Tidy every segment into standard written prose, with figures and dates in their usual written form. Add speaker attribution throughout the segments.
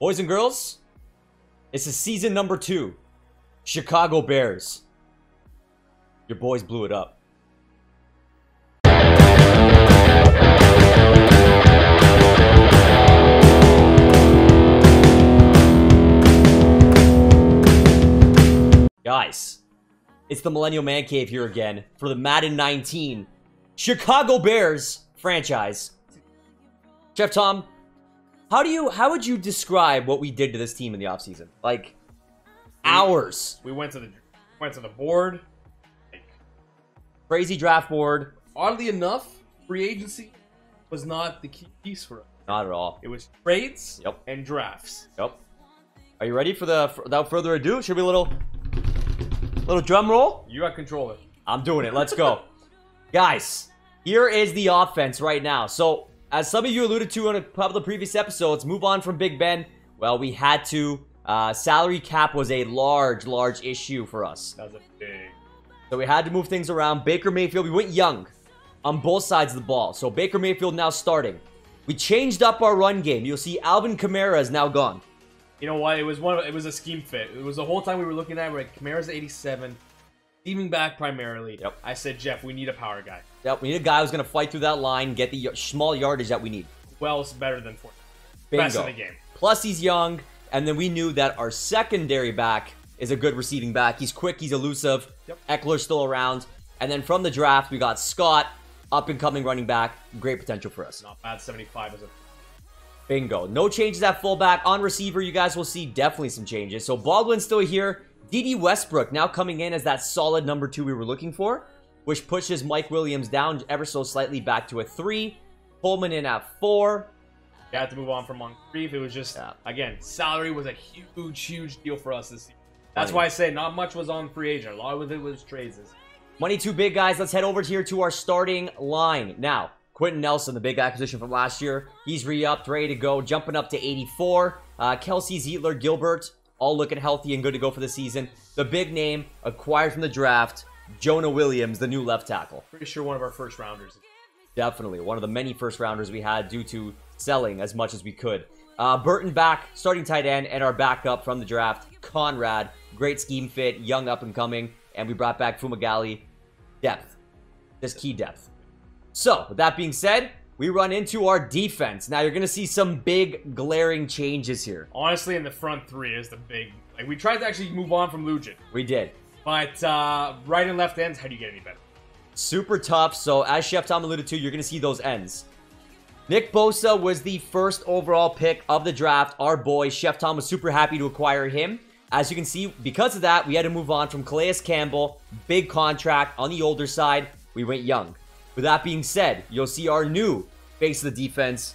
Speaker 1: Boys and girls, this is season number 2. Chicago Bears. Your boys blew it up. Guys, it's the Millennial ManCave here again for the Madden 19 Chicago Bears franchise. Chef Tom, how would you describe what we did to this team in the offseason? Like, hours.
Speaker 2: We went to the board.
Speaker 1: Crazy draft board.
Speaker 2: Oddly enough, free agency was not the key piece for us.
Speaker 1: Not at all.
Speaker 2: It was trades
Speaker 1: Yep.
Speaker 2: and drafts.
Speaker 1: Yep. Are you ready for without further ado, should be a little drum roll?
Speaker 2: You got control of it.
Speaker 1: I'm doing it. Let's go. Guys, here is the offense right now. So, as some of you alluded to in a couple of the previous episodes, move on from Big Ben. Well, we had to. Salary cap was a large issue for us.
Speaker 2: That was a big.
Speaker 1: So we had to move things around. Baker Mayfield, we went young on both sides of the ball. So Baker Mayfield now starting. We changed up our run game. You'll see Alvin Kamara is now gone.
Speaker 2: You know what? It was a scheme fit. It was the whole time we were looking at it, we're like, Kamara's 87, steaming back primarily.
Speaker 1: Yep.
Speaker 2: I said, Jeff, we need a power guy.
Speaker 1: Yep, we need a guy who's going to fight through that line, get the small yardage that we need.
Speaker 2: Well, it's better than 40.
Speaker 1: Bingo.
Speaker 2: Best in the game.
Speaker 1: Plus, he's young, and then we knew that our secondary back is a good receiving back. He's quick, he's elusive.
Speaker 2: Yep.
Speaker 1: Eckler's still around. And then from the draft, we got Scott, up-and-coming running back. Great potential for us.
Speaker 2: Not bad, 75 as a...
Speaker 1: Bingo. No changes at fullback. On receiver, you guys will see definitely some changes. So Baldwin's still here. D.D. Westbrook now coming in as that solid number 2 we were looking for, which pushes Mike Williams down ever so slightly back to a 3. Pullman in at 4.
Speaker 2: You had to move on from Moncrief. It was just, again, salary was a huge deal for us this season. That's why I say not much was on free agent. A lot of it was trades.
Speaker 1: Money too big, guys. Let's head over here to our starting line. Now, Quentin Nelson, the big acquisition from last year. He's re-upped, ready to go, jumping up to 84. Kelsey, Zietler, Gilbert, all looking healthy and good to go for the season. The big name, acquired from the draft, Jonah Williams, the new left tackle.
Speaker 2: Pretty sure one of our first rounders.
Speaker 1: Definitely. One of the many first rounders we had due to selling as much as we could. Burton back, starting tight end, and our backup from the draft, Conrad. Great scheme fit, young up and coming. And we brought back Fumagalli. Depth. Just key depth. So, with that being said, we run into our defense. Now, you're going to see some big, glaring changes here.
Speaker 2: Honestly, in the front 3 is the big... Like, we tried to actually move on from Lugin.
Speaker 1: We did.
Speaker 2: But right and left ends, how do you get any better?
Speaker 1: Super tough. So, as Chef Tom alluded to, you're going to see those ends. Nick Bosa was the first overall pick of the draft. Our boy, Chef Tom, was super happy to acquire him. As you can see, because of that, we had to move on from Calais Campbell. Big contract on the older side. We went young. With that being said, you'll see our new face of the defense,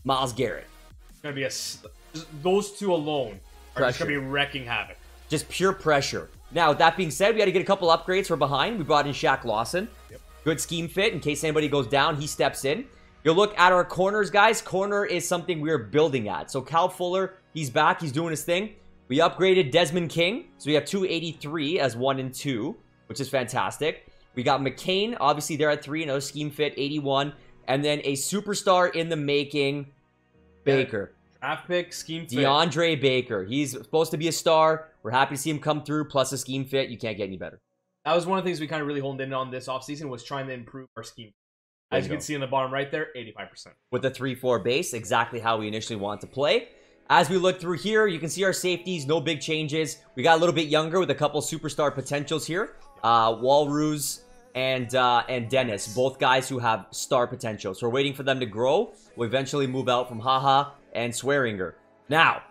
Speaker 1: Myles Garrett.
Speaker 2: It's going to be those two alone are just going to be wrecking havoc.
Speaker 1: Just pure pressure. Now, with that being said, we had to get a couple upgrades from behind. We brought in Shaq Lawson.
Speaker 2: Yep. Good
Speaker 1: scheme fit. In case anybody goes down, he steps in. You'll look at our corners, guys. Corner is something we're building at. So Cal Fuller, he's back. He's doing his thing. We upgraded Desmond King. So we have 283 as 1 and 2, which is fantastic. We got McCain, obviously there at 3, another scheme fit, 81. And then a superstar in the making, Baker.
Speaker 2: Draft pick, scheme fit.
Speaker 1: DeAndre Baker. He's supposed to be a star. We're happy to see him come through, plus a scheme fit. You can't get any better.
Speaker 2: That was one of the things we kind of really honed in on this offseason, was trying to improve our scheme. As you can see in the bottom right there, 85%.
Speaker 1: With the 3-4 base, exactly how we initially want to play. As we look through here, you can see our safeties, no big changes. We got a little bit younger with a couple superstar potentials here. Walrus and Dennis, both guys who have star potential. So we're waiting for them to grow. We'll eventually move out from Haha and Swearinger. Now,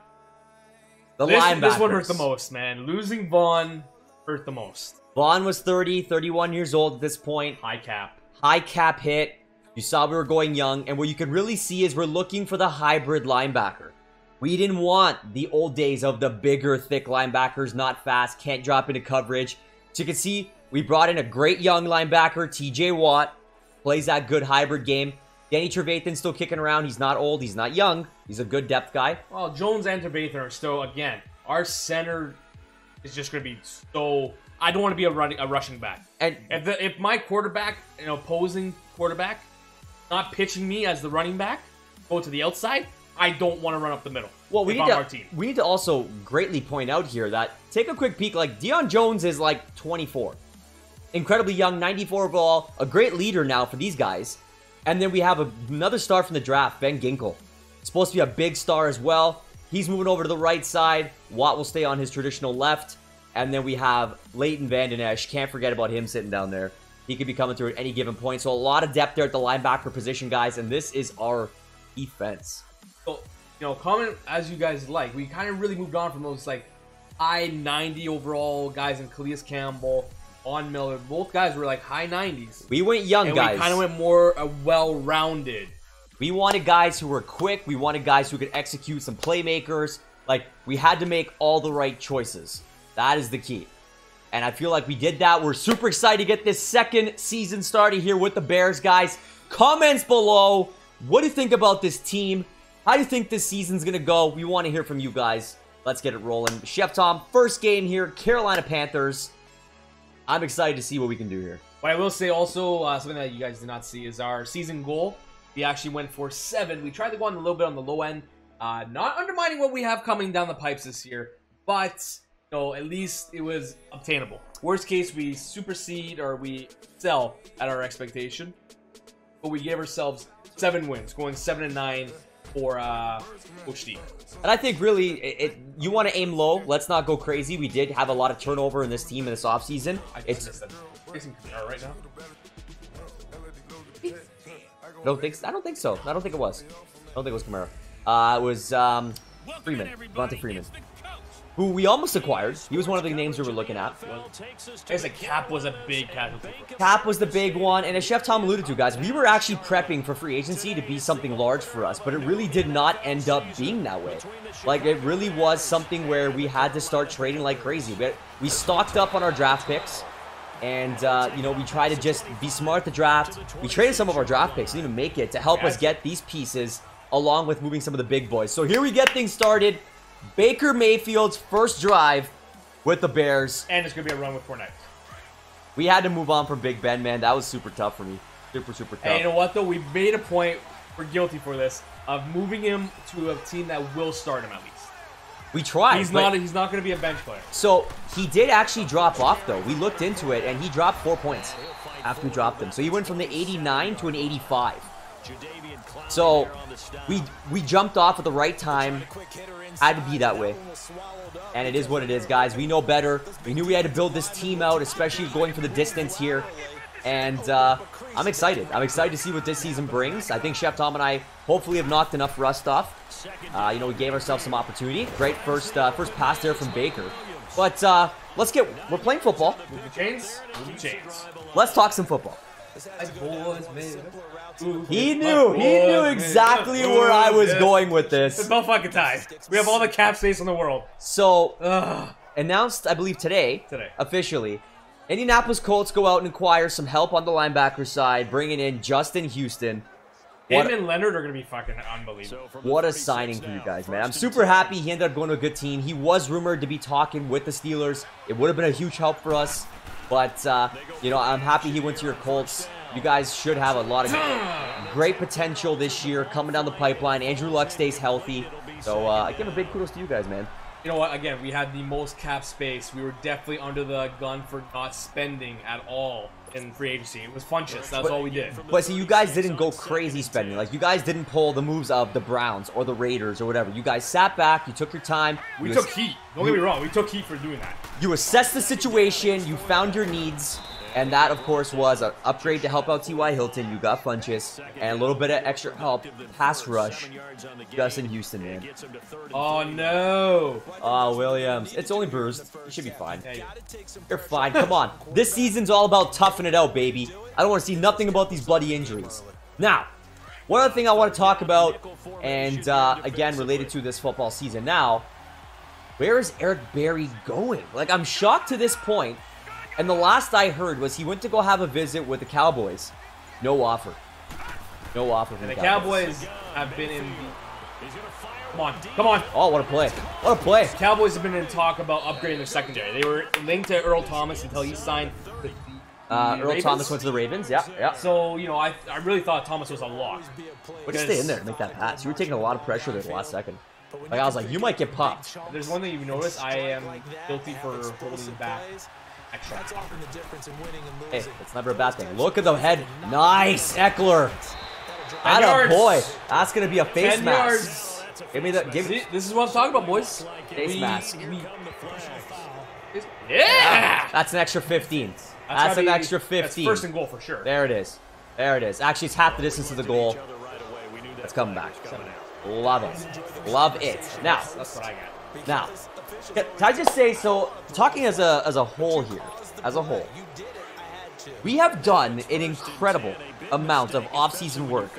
Speaker 1: linebackers.
Speaker 2: This one hurt the most, man. Losing Vaughn hurt the most.
Speaker 1: Vaughn was 31 years old at this point.
Speaker 2: High cap.
Speaker 1: High cap hit. You saw we were going young. And what you can really see is we're looking for the hybrid linebacker. We didn't want the old days of the bigger, thick linebackers, not fast, can't drop into coverage. So you can see we brought in a great young linebacker, TJ Watt. Plays that good hybrid game. Danny Trevathan's still kicking around. He's not old. He's not young. He's a good depth guy.
Speaker 2: Well, Jones and Trevathan are still, again, our center is just going to be so... I don't want to be a rushing back. And if my quarterback, an opposing quarterback, not pitching me as the running back, go to the outside, I don't want to run up the middle.
Speaker 1: Well, we need to also greatly point out here that, take a quick peek, like, Deion Jones is like 24. Incredibly young, 94 overall, a great leader now for these guys. And then we have another star from the draft, Ben Ginkel. Supposed to be a big star as well. He's moving over to the right side. Watt will stay on his traditional left. And then we have Leighton Van Den Esch. Can't forget about him sitting down there. He could be coming through at any given point. So a lot of depth there at the linebacker position, guys. And this is our defense.
Speaker 2: So, you know, comment as you guys like. We kind of really moved on from those, like, high 90 overall guys in Calais Campbell, On Miller. Both guys were, like, high 90s.
Speaker 1: We went young, guys.
Speaker 2: We kind of went more well-rounded.
Speaker 1: We wanted guys who were quick. We wanted guys who could execute, some playmakers. Like, we had to make all the right choices. That is the key. And I feel like we did that. We're super excited to get this second season started here with the Bears, guys. Comments below. What do you think about this team? How do you think this season's going to go? We want to hear from you guys. Let's get it rolling. Chef Tom, first game here, Carolina Panthers. I'm excited to see what we can do here.
Speaker 2: What I will say also, something that you guys did not see, is our season goal. We actually went for 7. We tried to go on a little bit on the low end. Not undermining what we have coming down the pipes this year, but you know, at least it was obtainable. Worst case, we supersede or we excel at our expectation. But we gave ourselves 7 wins, going 7-9 for Coach D.
Speaker 1: And I think really, you want to aim low. Let's not go crazy. We did have a lot of turnover in this team in this offseason.
Speaker 2: It's facing right now.
Speaker 1: I don't think so. I don't think it was. I don't think it was Kamara. It was Freeman. Devonta Freeman. Who we almost acquired. He was one of the names we were looking at.
Speaker 2: I guess a Cap was a big casualty.
Speaker 1: Cap was the big one. And as Chef Tom alluded to, guys, we were actually prepping for free agency to be something large for us. But it really did not end up being that way. Like, it really was something where we had to start trading like crazy. We stocked up on our draft picks. And, you know, we try to just be smart at the draft. We traded some of our draft picks, didn't even make it, to help us get these pieces, along with moving some of the big boys. So here we get things started. Baker Mayfield's first drive with the Bears.
Speaker 2: And it's going to be a run with Fournette.
Speaker 1: We had to move on from Big Ben, man. That was super tough for me. Super, super tough.
Speaker 2: And you know what, though? We made a point, we're guilty for this, of moving him to a team that will start him at least.
Speaker 1: We tried.
Speaker 2: He's not going to be a bench player.
Speaker 1: So, he did actually drop off, though. We looked into it, and he dropped 4 points after we dropped him. So, he went from the 89 to an 85. So, we jumped off at the right time. Had to be that way. And it is what it is, guys. We know better. We knew we had to build this team out, especially going for the distance here. And I'm excited. I'm excited to see what this season brings. I think Chef Tom and I hopefully have knocked enough rust off. You know, we gave ourselves some opportunity. Great first pass there from Baker. But we're playing football.
Speaker 2: Move the chains. Move the chains.
Speaker 1: Let's talk some football. He knew exactly where I was going with this.
Speaker 2: It's about fucking time. We have all the cap space in the world.
Speaker 1: So, announced, I believe today, officially, Indianapolis Colts go out and acquire some help on the linebacker side, bringing in Justin Houston.
Speaker 2: Him and Leonard are going to be fucking unbelievable.
Speaker 1: What a signing for you guys, man. I'm super happy he ended up going to a good team. He was rumored to be talking with the Steelers. It would have been a huge help for us. But, you know, I'm happy he went to your Colts. You guys should have a lot of great potential this year coming down the pipeline. Andrew Luck stays healthy. So, I give a big kudos to you guys, man.
Speaker 2: You know what? Again, we had the most cap space. We were definitely under the gun for not spending at all in free agency. It was funches. That's all we did.
Speaker 1: But see, you guys didn't go crazy spending. Like, you guys didn't pull the moves of the Browns or the Raiders or whatever. You guys sat back. You took your time.
Speaker 2: We took heat. Don't get me wrong. We took heat for doing that.
Speaker 1: You assessed the situation. You found your needs. And that, of course, was an upgrade to help out T.Y. Hilton. You got Funches. And a little bit of extra help. Pass rush. Justin Houston, man.
Speaker 2: Oh, no.
Speaker 1: Oh, Williams. It's only bruised. You should be fine. You're fine. Come on. This season's all about toughing it out, baby. I don't want to see nothing about these bloody injuries. Now, one other thing I want to talk about, and again, related to this football season now, where is Eric Berry going? Like, I'm shocked to this point. And the last I heard was he went to go have a visit with the Cowboys. No offer. No offer from
Speaker 2: the Cowboys have been in the... Come on. Come on.
Speaker 1: Oh, what a play. What a play.
Speaker 2: Cowboys have been in talk about upgrading their secondary. They were linked to Earl Thomas until he signed with the
Speaker 1: Earl
Speaker 2: Ravens.
Speaker 1: Thomas went to the Ravens. Yeah, yeah.
Speaker 2: So, you know, I really thought Thomas was a lock.
Speaker 1: But stay in there and make that pass. You were taking a lot of pressure there the last second. Like, I was like, you might get popped.
Speaker 2: There's one thing you've noticed. I am guilty for holding back.
Speaker 1: Hey, it's never a bad thing. Look at the head. Nice, Eckler. Atta boy. That's gonna be a face mask. Give me the.
Speaker 2: See, this is what I'm talking about, boys.
Speaker 1: Face mask.
Speaker 2: Yeah.
Speaker 1: That's an extra 15. That's an extra 15.
Speaker 2: That's first and goal for sure.
Speaker 1: There it is. There it is. Actually, it's half the distance to the goal. Let's come back. Love it. Love it. Now,
Speaker 2: That's what I got.
Speaker 1: now, can I just say, so talking as a whole here, as a whole, we have done an incredible amount of off-season work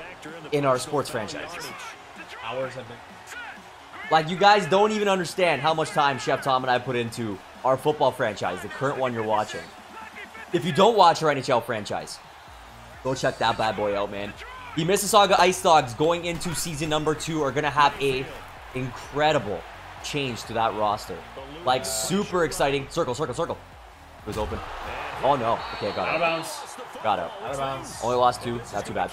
Speaker 1: in our sports franchises.
Speaker 2: Hours have been.
Speaker 1: Like, you guys don't even understand how much time Chef Tom and I put into our football franchise, the current one you're watching. If you don't watch our NHL franchise, go check that bad boy out, man. The Mississauga Ice Dogs going into season number 2 are going to have a incredible change to that roster. Like, super exciting. Circle, circle, circle. It was open. Oh, no. Okay, got
Speaker 2: Out of
Speaker 1: it.
Speaker 2: bounds.
Speaker 1: Got out.
Speaker 2: Out of bounds.
Speaker 1: Only lost 2. Not too bad.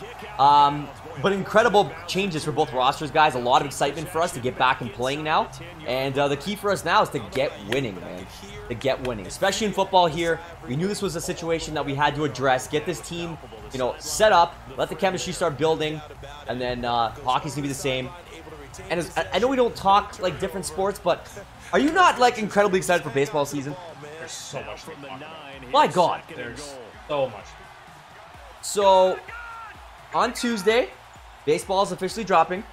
Speaker 1: But incredible changes for both rosters, guys. A lot of excitement for us to get back and playing now. And the key for us now is to get winning, man. To get winning. Especially in football here. We knew this was a situation that we had to address. Get this team, you know, set up. Let the chemistry start building. And then hockey's going to be the same. And I know we don't talk, like, different sports, but are you not, like, incredibly excited for baseball season?
Speaker 2: There's so much to talk about.
Speaker 1: My God.
Speaker 2: There's so much.
Speaker 1: So, on Tuesday, baseball is officially dropping.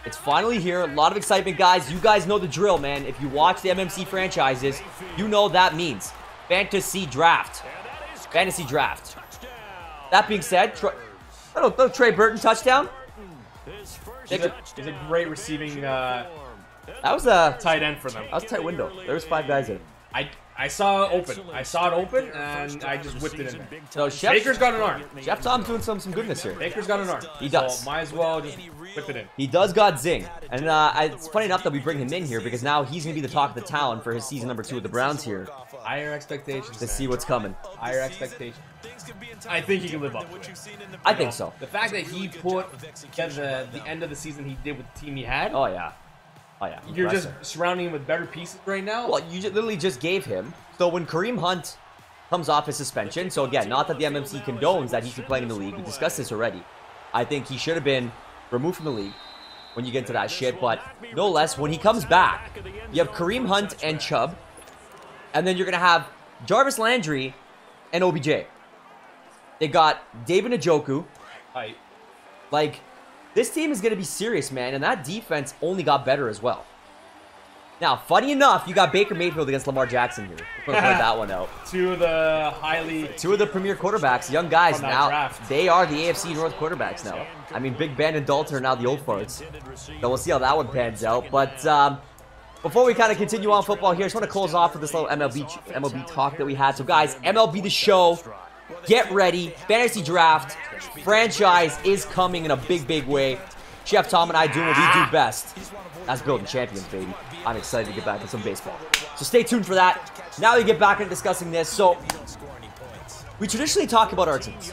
Speaker 1: It's finally here. A lot of excitement, guys. You guys know the drill, man. If you watch the MMC franchises, you know that means fantasy draft. Fantasy draft. That being said, Trey Burton touchdown.
Speaker 2: He's a great receiving
Speaker 1: That was a
Speaker 2: tight end for them.
Speaker 1: That was a tight window. There was 5 guys in.
Speaker 2: I saw it open. I saw it open, and I just whipped it in there.
Speaker 1: So
Speaker 2: Baker's got an arm.
Speaker 1: Chef Tom's doing some goodness here.
Speaker 2: Baker's got an arm.
Speaker 1: He does.
Speaker 2: So might as well just whip it in.
Speaker 1: He does got zing. And it's funny enough that we bring him in here because now he's going to be the talk of the town for his season number 2 with the Browns here.
Speaker 2: Higher expectations.
Speaker 1: To see what's coming.
Speaker 2: Higher expectations. I think he can live up to it.
Speaker 1: I think so.
Speaker 2: The fact that he put together the end of the season he did with the team he had.
Speaker 1: Oh, yeah. Oh, yeah.
Speaker 2: You're just surrounding him with better pieces right now.
Speaker 1: Well, you literally just gave him. So when Kareem Hunt comes off his suspension, so again, not that the MMC condones that he should play in the league. We discussed this already. I think he should have been removed from the league when you get into that shit. But no less, when he comes back, you have Kareem Hunt and Chubb. And then you're going to have Jarvis Landry and OBJ. They got David Njoku.
Speaker 2: Right.
Speaker 1: Like, this team is going to be serious, man. And that defense only got better as well. Now, funny enough, you got Baker Mayfield against Lamar Jackson here. We're going to point that one out.
Speaker 2: Two of the
Speaker 1: premier quarterbacks, young guys now.
Speaker 2: Draft.
Speaker 1: They are the AFC North quarterbacks now. I mean, Big Ben and Dalton are now the old farts. So we'll see how that one pans out. But before we kind of continue on football here, I just want to close off with this little MLB talk that we had. So guys, MLB The Show, get ready. Fantasy Draft franchise is coming in a big, big way. Chef Tom and I doing what we do best. That's building champions, baby. I'm excited to get back to some baseball. So stay tuned for that. Now we get back into discussing this. So we traditionally talk about our teams.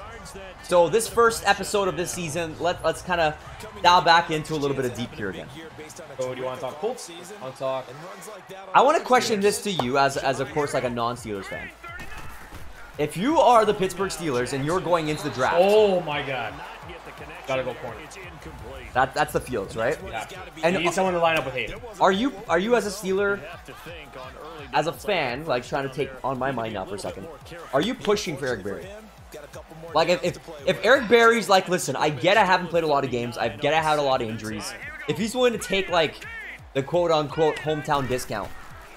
Speaker 1: So this first episode of this season, let's kind of dial back into a little bit of deep here again.
Speaker 2: So do you want to talk Colts?
Speaker 1: I want to question this to you as of course like a non-Steelers fan. If you are the Pittsburgh Steelers and you're going into the draft.
Speaker 2: Oh my God. Gotta go corner.
Speaker 1: That's the Fields, right?
Speaker 2: Yeah.
Speaker 1: And
Speaker 2: you need someone to line up with Hayden.
Speaker 1: Are you as a Steeler, as a fan, like trying to take on my mind now for a second, are you pushing for Eric Berry? Like if Eric Berry's like, listen, I get I haven't played a lot of games, I get I had a lot of injuries. If he's willing to take like the quote-unquote hometown discount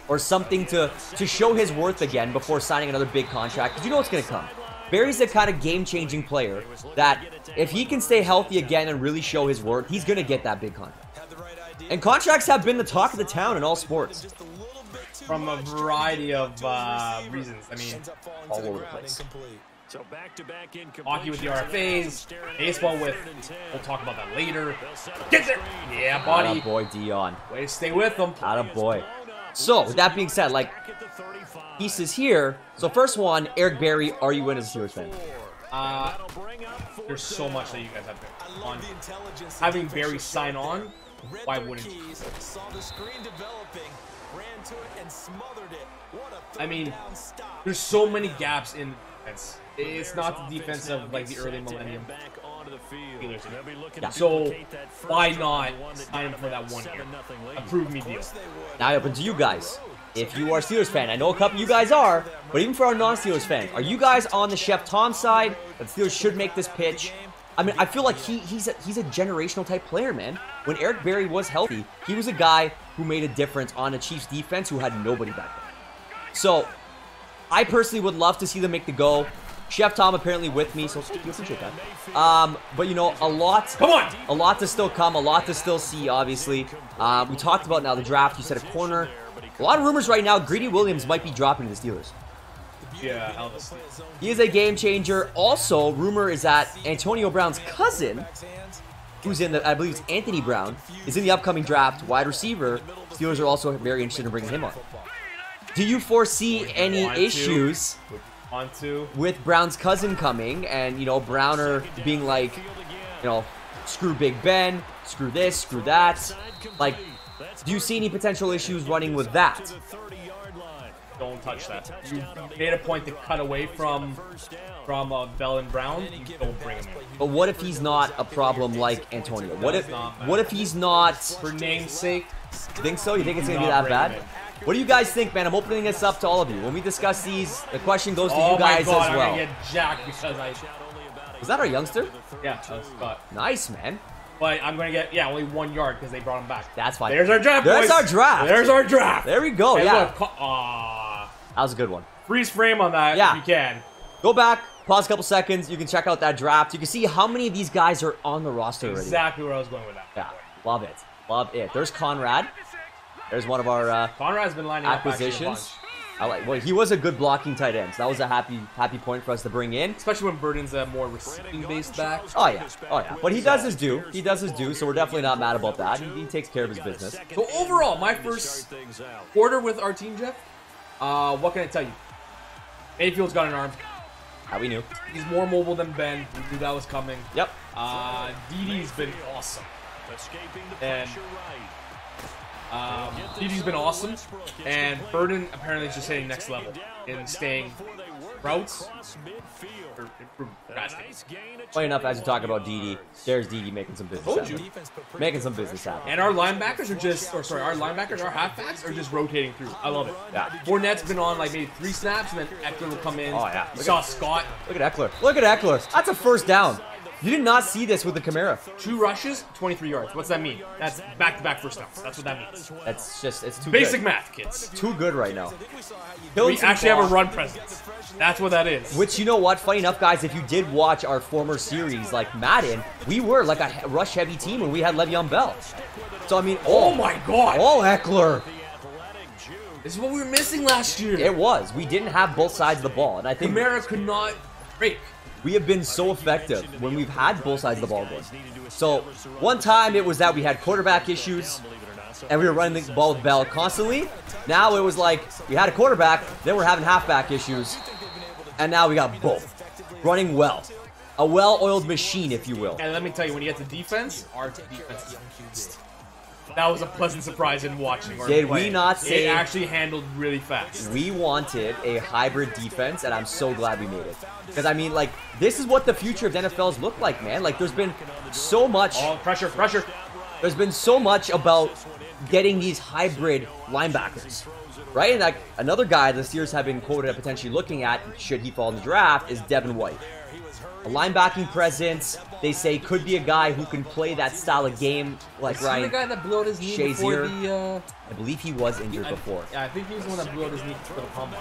Speaker 1: or something to show his worth again before signing another big contract, because you know what's going to come. Barry's the kind of game-changing player that if he can stay healthy again and really show his worth, he's going to get that big contract. And contracts have been the talk of the town in all sports.
Speaker 2: From a variety of reasons. I mean,
Speaker 1: all over the place.
Speaker 2: Hockey with the RFAs, baseball with, we'll talk about that later. Get there! Yeah, buddy.
Speaker 1: Atta boy, Dion.
Speaker 2: Way to stay with them.
Speaker 1: Atta boy. So, with that being said, like, pieces here. So, first one, Eric Berry, are you in as a Steelers fan?
Speaker 2: There's so much that you guys have to on having Barry sign on Why wouldn't you? I mean, there's so many gaps in defense. It's not the defense of like the early Millennium.
Speaker 1: Yeah.
Speaker 2: So why not sign him for that 1 year? Approve me deal.
Speaker 1: Now open to you guys. If you are a Steelers fan, I know a couple of you guys are, but even for our non-Steelers fans, are you guys on the Chef Tom side that the Steelers should make this pitch? I mean, I feel like he's a generational type player, man. When Eric Berry was healthy, he was a guy who made a difference on a Chiefs defense who had nobody back then. So, I personally would love to see them make the go. Chef Tom apparently with me, so you appreciate that. But you know, a lot to still come, a lot to still see, obviously. We talked about now the draft. You said a corner. A lot of rumors right now, Greedy Williams might be dropping to the Steelers.
Speaker 2: Yeah, Elvis.
Speaker 1: He is a game changer. Also, rumor is that Antonio Brown's cousin, who's in the, I believe it's Anthony Brown, is in the upcoming draft, wide receiver. Steelers are also very interested in bringing him on. Do you foresee any issues with Brown's cousin coming and, you know, Browner being like, you know, screw Big Ben, screw this, screw that? Like, do you see any potential issues running with that?
Speaker 2: Don't touch that. You made a point to cut away from Bell and Brown. You don't bring him in.
Speaker 1: But what if he's not a problem like Antonio? What if he's not?
Speaker 2: For name's sake.
Speaker 1: You think so? You think it's gonna be that bad? What do you guys think, man? I'm opening this up to all of you. When we discuss these, the question goes to you guys as well.
Speaker 2: I'm gonna get jacked because I.
Speaker 1: Was that our youngster?
Speaker 2: Yeah, that's Scott.
Speaker 1: Nice, man.
Speaker 2: But I'm gonna get only 1 yard because they brought him back.
Speaker 1: That's fine.
Speaker 2: There's our draft.
Speaker 1: There's
Speaker 2: boys.
Speaker 1: our draft.
Speaker 2: There's our draft.
Speaker 1: There we go.
Speaker 2: Hey,
Speaker 1: yeah.
Speaker 2: Look,
Speaker 1: that was a good one.
Speaker 2: Freeze frame on that if you can.
Speaker 1: Go back, pause a couple seconds. You can check out that draft. You can see how many of these guys are on the roster already.
Speaker 2: Exactly where I was going with that.
Speaker 1: Yeah, love it. Love it. There's Conrad. There's one of our
Speaker 2: Conrad's been lining
Speaker 1: acquisitions. I like. Well, he was a good blocking tight end, so that was a happy point for us to bring in.
Speaker 2: Especially when Burden's a more receiving-based back.
Speaker 1: Oh yeah, oh yeah. But he does his due. He does his due, so we're definitely not mad about that. He takes care of his business.
Speaker 2: So overall, my first quarter with our team, Jeff. What can I tell you? Mayfield's got an arm.
Speaker 1: How we knew.
Speaker 2: He's more mobile than Ben. We knew that was coming.
Speaker 1: Yep.
Speaker 2: DD's been awesome. And DD's been awesome. And Burden apparently is just hitting next level in staying routes.
Speaker 1: Funny enough, as you talk about DD, there's DD making some business happen. Making some business happen.
Speaker 2: And our linebackers are just, our halfbacks are just rotating through. I love it. Yeah. Fournette's been on like maybe 3 snaps, and then Eckler will come in.
Speaker 1: Oh yeah.
Speaker 2: We saw Scott.
Speaker 1: Look at Eckler. Look at Eckler. That's a first down. You did not see this with the Camara.
Speaker 2: 2 rushes, 23 yards. What's that mean? That's back-to-back first downs. That's what that means.
Speaker 1: That's just, it's too
Speaker 2: basic
Speaker 1: good.
Speaker 2: math, kids.
Speaker 1: Too good right now.
Speaker 2: We actually have a run presence. That's what that is.
Speaker 1: Which, you know what? Funny enough, guys, if you did watch our former series like Madden, we were like a rush-heavy team when we had Le'Veon Bell. So, I mean,
Speaker 2: oh my God.
Speaker 1: Oh, Eckler.
Speaker 2: This is what we were missing last year.
Speaker 1: It was. We didn't have both sides of the ball. And I think
Speaker 2: Camara could not break.
Speaker 1: We have been so effective when we've had both sides of the ball going. So, one time it was that we had quarterback issues, and we were running the ball with Bell constantly. Now it was like, we had a quarterback, then we're having halfback issues, and now we got both. Running well. A well-oiled machine, if you will.
Speaker 2: And let me tell you, when you get to defense, our defense is unused. That was a pleasant surprise in watching.
Speaker 1: Did we not say...
Speaker 2: It actually handled really fast.
Speaker 1: We wanted a hybrid defense, and I'm so glad we made it. Because, I mean, like, this is what the future of NFLs look like, man. Like, there's been so much...
Speaker 2: Oh, pressure.
Speaker 1: There's been so much about getting these hybrid linebackers, right? And, like, another guy the Steelers have been quoted at potentially looking at, should he fall in the draft, is Devin White. A linebacking presence, they say, could be a guy who can play that style of game like
Speaker 2: is
Speaker 1: Ryan
Speaker 2: he the guy that blew out his knee before the...
Speaker 1: I believe he was injured before.
Speaker 2: Yeah, I think he was the one that blew out his knee for the combine.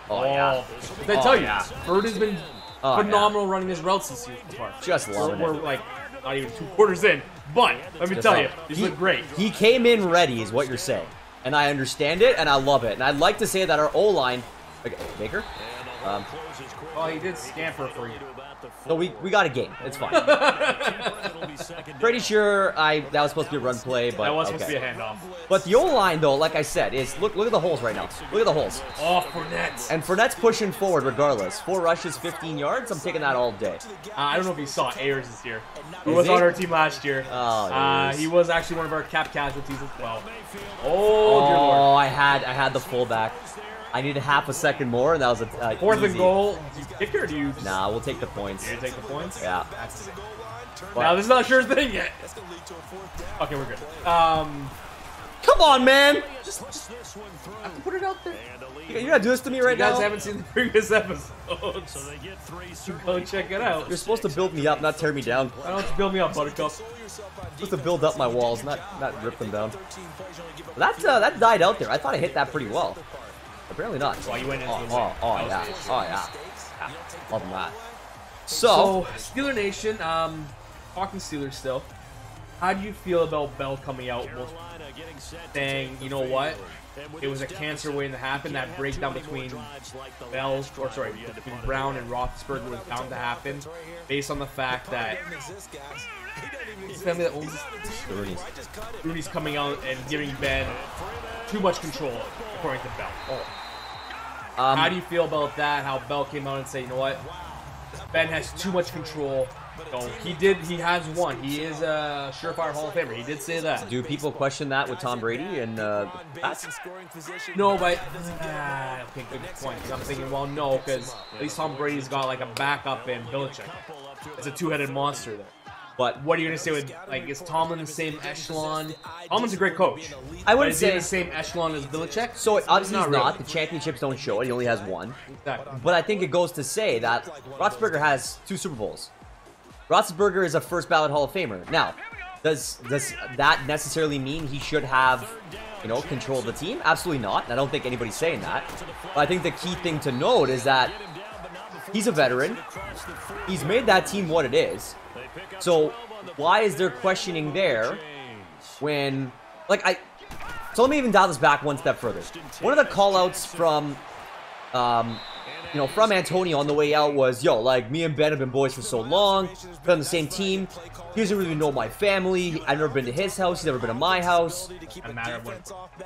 Speaker 1: Oh, yeah.
Speaker 2: Did I tell you? Bird has been phenomenal running his routes this year so far.
Speaker 1: Just loving it.
Speaker 2: We're like not even 2 quarters in, but let me tell you, he's looked great.
Speaker 1: He came in ready, is what you're saying, and I understand it, and I love it. And I'd like to say that our O-line, okay, Baker.
Speaker 2: Well, he did scamper for you.
Speaker 1: So we got a game. It's fine. Pretty sure that was supposed to be a run play, but
Speaker 2: that was supposed to be a handoff.
Speaker 1: But the O-line, though, like I said, is look at the holes right now. Look at the holes.
Speaker 2: Oh, Fournette.
Speaker 1: And Fournette's pushing forward regardless. 4 rushes, 15 yards. I'm taking that all day.
Speaker 2: I don't know if you saw Ayers this year. He was on our team last year.
Speaker 1: Oh,
Speaker 2: he was actually one of our cap casualties as well.
Speaker 1: Oh,
Speaker 2: dear Lord.
Speaker 1: I had the fullback. I needed half a second more, and that was a
Speaker 2: 4th and goal. Do you kick it or do you?
Speaker 1: Nah, we'll take the points.
Speaker 2: You take the points?
Speaker 1: Yeah.
Speaker 2: That's it. Now, this is not a sure thing yet. Okay, we're good.
Speaker 1: Come on, man!
Speaker 2: Just I have to put it out there.
Speaker 1: You're gonna do this to me right now?
Speaker 2: You guys haven't seen the previous episodes. Go check it out.
Speaker 1: You're supposed to build me up, not tear me down.
Speaker 2: Why don't you build me up, Buttercup?
Speaker 1: Supposed to build up my walls, not rip them down. That died out there. I thought I hit that pretty well. Apparently not.
Speaker 2: Well, you went into
Speaker 1: yeah. Love that.
Speaker 2: So, Steeler Nation, talking Steelers still. How do you feel about Bell coming out saying, you know what? It was a cancer waiting to happen. That breakdown between between Brown and Roethlisberger was bound to happen, based on the fact that his family that owns Rooney's coming out and giving Ben too much control, according to Bell. How do you feel about that? How Bell came out and said, you know what? Ben has too much control. No, he has won. He is a surefire Hall of Famer. He did say that.
Speaker 1: Do people question that with Tom Brady and
Speaker 2: No, but okay, good point. I'm thinking, well, no, because at least Tom Brady's got like a backup in Belichick. It's a two-headed monster there.
Speaker 1: But
Speaker 2: what are you gonna say with, like, is Tomlin the same echelon? Tomlin's a great coach.
Speaker 1: I wouldn't say
Speaker 2: the same echelon as Belichick.
Speaker 1: So obviously he's not.
Speaker 2: Really.
Speaker 1: The championships don't show it. He only has 1.
Speaker 2: Exactly.
Speaker 1: But I think it goes to say that Roethlisberger has 2 Super Bowls. Roethlisberger is a first ballot Hall of Famer. Now, does that necessarily mean he should have, control of the team? Absolutely not. And I don't think anybody's saying that. But I think the key thing to note is that he's a veteran. He's made that team what it is. So why is there questioning there when, so let me even dial this back one step further. One of the call-outs from Antonio on the way out was, me and Ben have been boys for so long, been on the same team. He doesn't really know my family. I've never been to his house. He's never been to my house.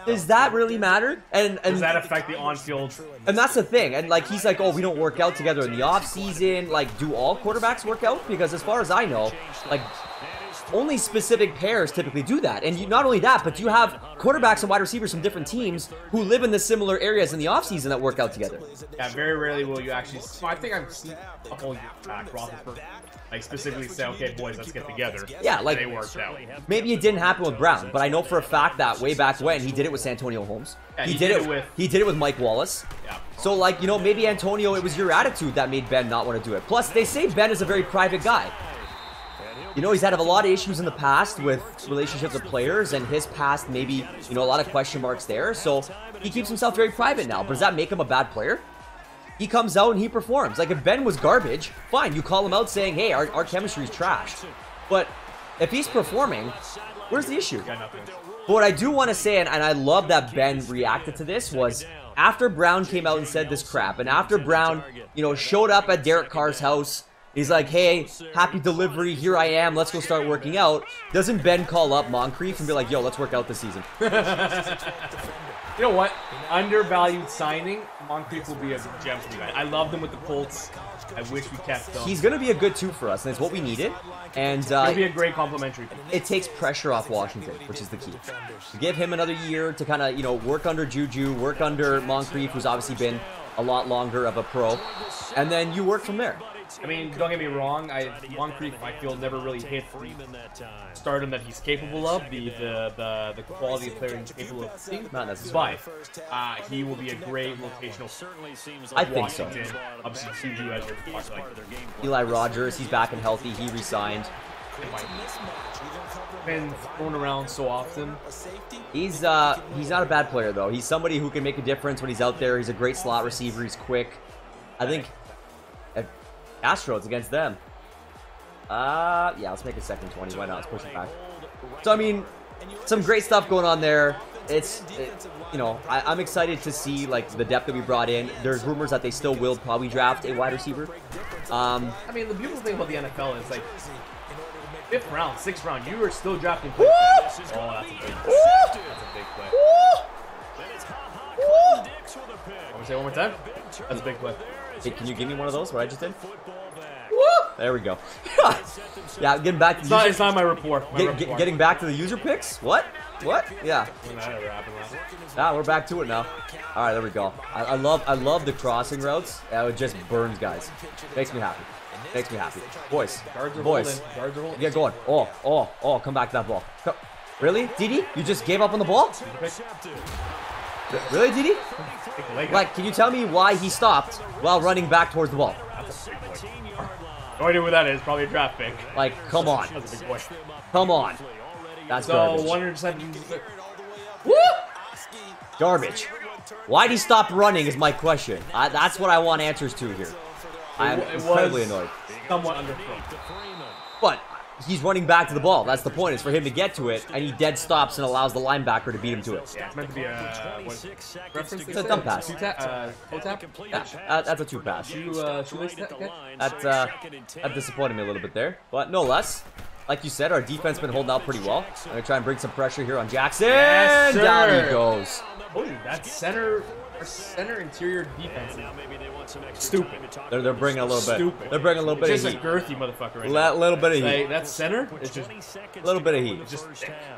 Speaker 1: Does that really matter? And
Speaker 2: does that affect the on-field?
Speaker 1: And that's the thing. And he's like, oh, we don't work out together in the off season. Do all quarterbacks work out? Because as far as I know, only specific pairs typically do that. And not only that, but you have quarterbacks and wide receivers from different teams who live in the similar areas in the offseason that work out together.
Speaker 2: Yeah, very rarely will you actually. I think I've seen a couple years back, Roethlisberger, specifically say, okay, boys, let's get together.
Speaker 1: Yeah,
Speaker 2: they worked out.
Speaker 1: Maybe it didn't happen with Brown, but I know for a fact that way back when he did it with Santonio Holmes.
Speaker 2: Yeah,
Speaker 1: he did it with Mike Wallace.
Speaker 2: Yeah.
Speaker 1: So maybe Antonio, it was your attitude that made Ben not want to do it. Plus, they say Ben is a very private guy. He's had a lot of issues in the past with relationships with players, and his past maybe, a lot of question marks there. So he keeps himself very private now. But does that make him a bad player? He comes out and he performs. If Ben was garbage, fine, you call him out saying, hey, our chemistry is trash. But if he's performing, where's the issue? But what I do want to say, and I love that Ben reacted to this, was after Brown came out and said this crap, and after Brown, showed up at Derek Carr's house, he's like, hey, happy delivery, here I am, let's go start working out. Doesn't Ben call up MMCave and be like, yo, let's work out this season?
Speaker 2: You know what? Undervalued signing, MMCave will be a gem for you guys. I loved him with the Colts. I wish we kept him.
Speaker 1: He's going to be a good 2 for us, and it's what we needed. And
Speaker 2: he'll be a great complimentary.
Speaker 1: It takes pressure off Washington, which is the key. Give him another year to kind of, work under Juju, work under MMCave, who's obviously been a lot longer of a pro, and then you work from there.
Speaker 2: I mean, don't get me wrong. MMCave, I feel, never really hit the stardom that he's capable of, the quality of player he's capable of seeing.
Speaker 1: Not necessarily.
Speaker 2: But he will be a great rotational.
Speaker 1: I think so.
Speaker 2: Obviously, Juju as your
Speaker 1: Eli Rogers, he's back and healthy. He resigned.
Speaker 2: Been thrown around so often.
Speaker 1: He's not a bad player though. He's somebody who can make a difference when he's out there. He's a great slot receiver. He's quick. I think. Astros against them. Yeah, let's make it 2nd 20. Why not? Let's push it back. So, I mean, some great stuff going on there. I'm excited to see, the depth that we brought in. There's rumors that they still will probably draft a wide receiver.
Speaker 2: I mean, the beautiful thing about the NFL is, like, 5th round, 6th round, you are still drafting players. Oh, that's a big play. That's a big play. Want me to say it one more time? That's a big play.
Speaker 1: Hey, can you give me one of those, what I just did? There we go. Yeah, getting back to
Speaker 2: it's not my report.
Speaker 1: Getting back to the user picks? What? Yeah. Ah, we're back to it now. All right, there we go. I love the crossing routes. It just burns guys. Makes me happy. Boys.
Speaker 2: Guards are holding.
Speaker 1: Get going. Oh, come back to that ball. Really, Didi? You just gave up on the ball? Really, Didi? Like, can you tell me why he stopped while running back towards the ball?
Speaker 2: No idea what that is. Probably a draft pick.
Speaker 1: Like, come on.
Speaker 2: That's a big boy.
Speaker 1: Come on. That's
Speaker 2: garbage. 100%. Woo!
Speaker 1: Garbage. Why'd he stop running is my question. That's what I want answers to here. I'm incredibly annoyed.
Speaker 2: Somewhat underthrown.
Speaker 1: But he's running back to the ball. That's the point. It's for him to get to it, and he dead stops and allows the linebacker to beat him to it.
Speaker 2: Yeah, it's meant to be a reference.
Speaker 1: It's a dump pass.
Speaker 2: Toe tap?
Speaker 1: That's a 2 pass.
Speaker 2: Shoelace catch?
Speaker 1: That disappointed me a little bit there, but no less. Like you said, our defense been holding out pretty well. I'm gonna try and bring some pressure here on Jackson.
Speaker 2: Yes,
Speaker 1: down he goes.
Speaker 2: Oh, that center interior defense. Stupid.
Speaker 1: They're bringing a little bit.
Speaker 2: Stupid.
Speaker 1: They're bringing a little bit of heat.
Speaker 2: Just a girthy motherfucker right now.
Speaker 1: Little bit of heat.
Speaker 2: Like, that center is just
Speaker 1: a little bit of heat.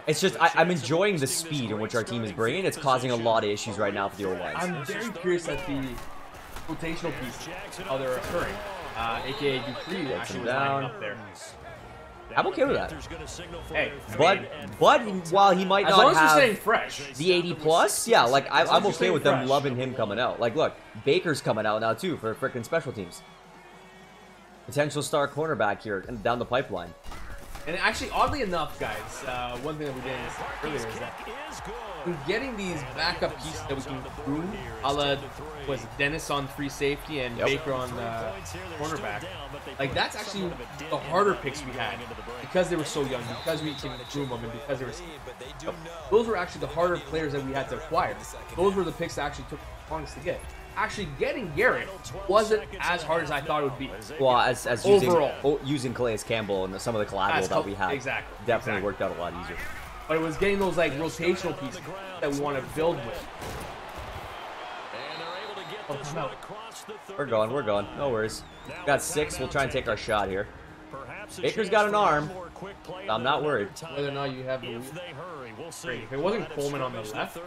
Speaker 2: It's just
Speaker 1: I'm enjoying the speed in which our team is bringing. It's causing a lot of issues right now for the O-lines.
Speaker 2: I'm very curious at the rotational pieces, how they're occurring. AKA Dupree actually was lining up there.
Speaker 1: I'm okay with that.
Speaker 2: Hey,
Speaker 1: but while he might
Speaker 2: as
Speaker 1: not
Speaker 2: long as
Speaker 1: have
Speaker 2: you're staying fresh,
Speaker 1: the 80 plus, yeah, like I'm okay with them loving him coming out. Like, look, Baker's coming out now too for freaking special teams. Potential star cornerback here and down the pipeline.
Speaker 2: And actually, oddly enough, guys, one thing that we did earlier is that we're getting these backup pieces that we can groom, a la was Dennis on free safety and Baker on cornerback. Like, that's actually the harder picks we had because they were so young, because we can groom them, and because they were. Those were actually the harder players that we had to acquire. Those were the picks that actually took the longest to get. Actually, getting Garrett wasn't as hard as I thought it would be.
Speaker 1: Well, as using Calais Campbell and some of the collateral that we had, definitely worked out a lot easier.
Speaker 2: But it was getting those like rotational pieces that we want to build with.
Speaker 1: We're going. No worries. We got 6. We'll try and take our shot here. Baker's got an arm. I'm not worried.
Speaker 2: Whether or not you have the if it wasn't Coleman on the left,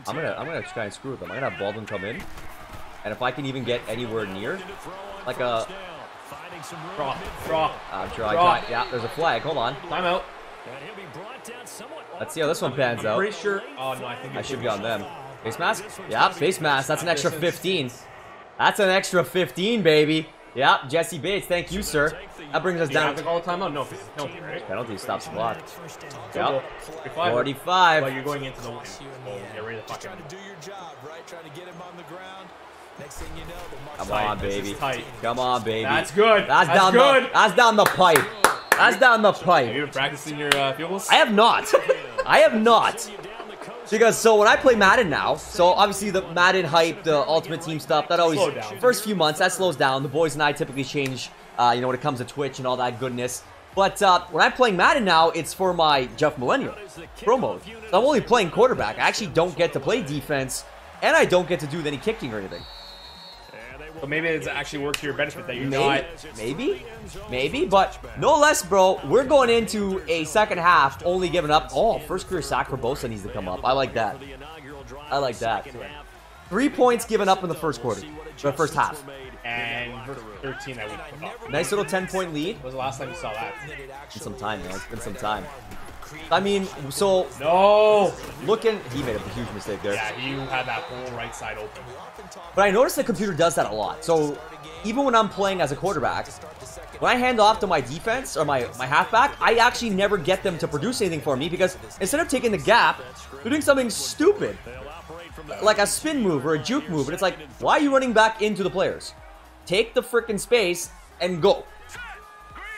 Speaker 1: I'm gonna try and screw with them. I'm gonna have Baldwin come in, and if I can even get anywhere near, like a
Speaker 2: draw.
Speaker 1: Yeah, there's a flag. Hold on.
Speaker 2: Timeout.
Speaker 1: Let's see how this one pans out.
Speaker 2: Pretty sure. Oh no, I think
Speaker 1: I should be on them. Face mask? Yeah, face mask. That's an extra 15. That's an extra 15, baby. Yeah, Jesse Bates. Thank you, sir. That brings us down.
Speaker 2: All the timeout? No, it's penalty, right?
Speaker 1: Penalty stops the block.
Speaker 2: Yep.
Speaker 1: 45.
Speaker 2: Well, you're going into the win. Get ready to fucking
Speaker 1: Come on, baby. Come on, baby.
Speaker 2: That's good.
Speaker 1: That's down the pipe. That's down the pipe.
Speaker 2: Have you been practicing your field goals?
Speaker 1: I have not. Because so when I play Madden now, so obviously the Madden hype, the Ultimate Team stuff, that always first few months that slows down. The boys and I typically change, when it comes to Twitch and all that goodness. But when I'm playing Madden now, it's for my Jeff Millennial pro mode. So I'm only playing quarterback. I actually don't get to play defense, and I don't get to do any kicking or anything.
Speaker 2: But maybe it's actually worked to your benefit that you're not.
Speaker 1: Maybe, but no less, bro. We're going into a second half only giving up. Oh, first career sack for Bosa needs to come up. I like that. 3 points given up in the first quarter, the first half.
Speaker 2: And 13 that we put up.
Speaker 1: Nice little 10-point lead.
Speaker 2: When was the last time you saw that?
Speaker 1: It's been some time, man. It's been some time. I mean, so
Speaker 2: no.
Speaker 1: He made a huge mistake there.
Speaker 2: Yeah, he had that whole right side open.
Speaker 1: But I noticed the computer does that a lot. So even when I'm playing as a quarterback, when I hand off to my defense or my halfback, I actually never get them to produce anything for me because instead of taking the gap, they're doing something stupid, like a spin move or a juke move. And it's like, why are you running back into the players? Take the freaking space and go.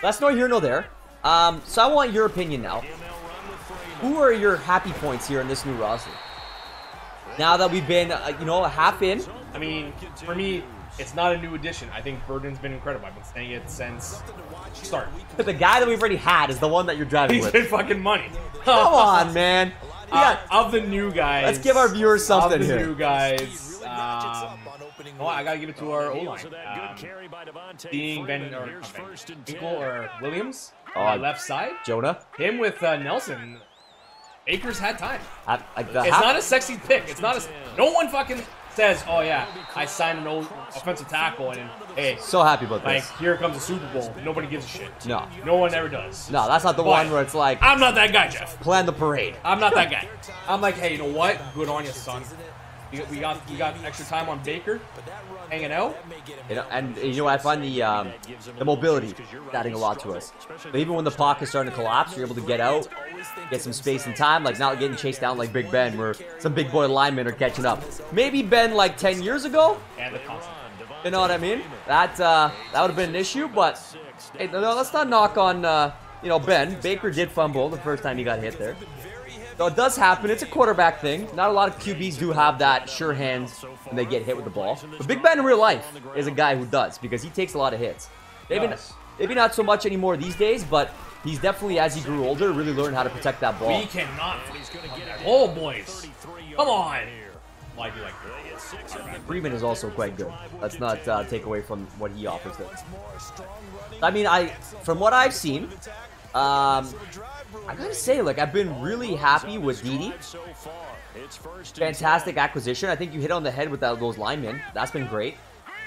Speaker 1: That's no here, no there. So I want your opinion now. Who are your happy points here in this new roster? Now that we've been, a half in.
Speaker 2: I mean, for me, it's not a new addition. I think Burden's been incredible. I've been saying it since start.
Speaker 1: But the guy that we've already had is the one that you're driving
Speaker 2: He's
Speaker 1: with.
Speaker 2: been fucking money.
Speaker 1: Come on, man.
Speaker 2: Of the new guys.
Speaker 1: Let's give our viewers something here.
Speaker 2: Of the new guys. Oh, I gotta give it to our O-line. Seeing Ben or Williams on the left side.
Speaker 1: Jonah.
Speaker 2: Him with Nelson. Baker's had time.
Speaker 1: It's
Speaker 2: not a sexy pick. It's not a. No one fucking says, "Oh yeah, I signed an old offensive tackle," and hey,
Speaker 1: so happy about
Speaker 2: like,
Speaker 1: this.
Speaker 2: here comes the Super Bowl. Nobody gives a shit.
Speaker 1: No.
Speaker 2: No one ever does.
Speaker 1: No, that's not the one where it's like,
Speaker 2: I'm not that guy, Jeff.
Speaker 1: Plan the parade.
Speaker 2: I'm not that guy. I'm like, hey, you know what? Good on you, son. We got extra time on Baker, hanging out.
Speaker 1: And you know, I find the mobility adding a lot to us. But even when the pocket's starting to collapse, you're able to get out, get some space and time, like not getting chased down like Big Ben, where some big boy linemen are catching up. Maybe Ben like 10 years ago.
Speaker 2: And the constant.
Speaker 1: You know what I mean? That would have been an issue, but hey, no, let's not knock on you know, Ben. Baker did fumble the first time he got hit there. So it does happen. It's a quarterback thing. Not a lot of QBs do have that sure hands when they get hit with the ball. But Big Ben in real life is a guy who does, because he takes a lot of hits. Maybe not so much anymore these days, but he's definitely, as he grew older, really learned how to protect that ball.
Speaker 2: We cannot. Oh, boys. Come on. Well, I do like
Speaker 1: Freeman is also quite good. Let's not take away from what he offers there. I mean, from what I've seen, I gotta say, like, I've been really happy with Dede. Fantastic acquisition. I think you hit on the head with those linemen. That's been great.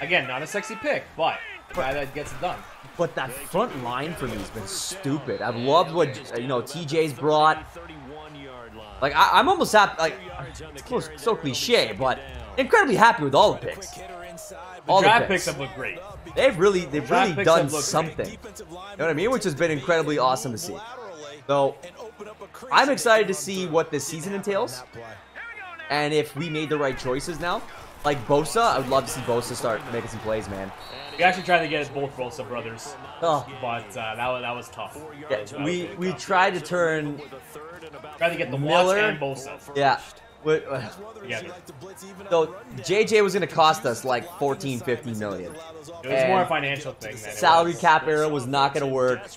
Speaker 2: Again, not a sexy pick, but the guy that gets it done. But
Speaker 1: that front line for me has been stupid. I've loved what, you know, TJ's brought. Like, I'm almost happy. Like, it's so cliche, but incredibly happy with all the picks.
Speaker 2: The draft picks have looked great.
Speaker 1: They've really done something. You know what I mean? Which has been incredibly awesome to see. So, I'm excited to see what this season entails. And if we made the right choices now. Like Bosa, I would love to see Bosa start making some plays, man.
Speaker 2: We actually tried to get both Bosa brothers.
Speaker 1: Oh.
Speaker 2: But that was tough.
Speaker 1: Yeah, we tried to turn...
Speaker 2: Tried to get the
Speaker 1: Miller
Speaker 2: and Bosa.
Speaker 1: Yeah.
Speaker 2: Together.
Speaker 1: So, JJ was going to cost us like 14, 15 million.
Speaker 2: It was more a financial thing.
Speaker 1: Salary cap era was not going to work.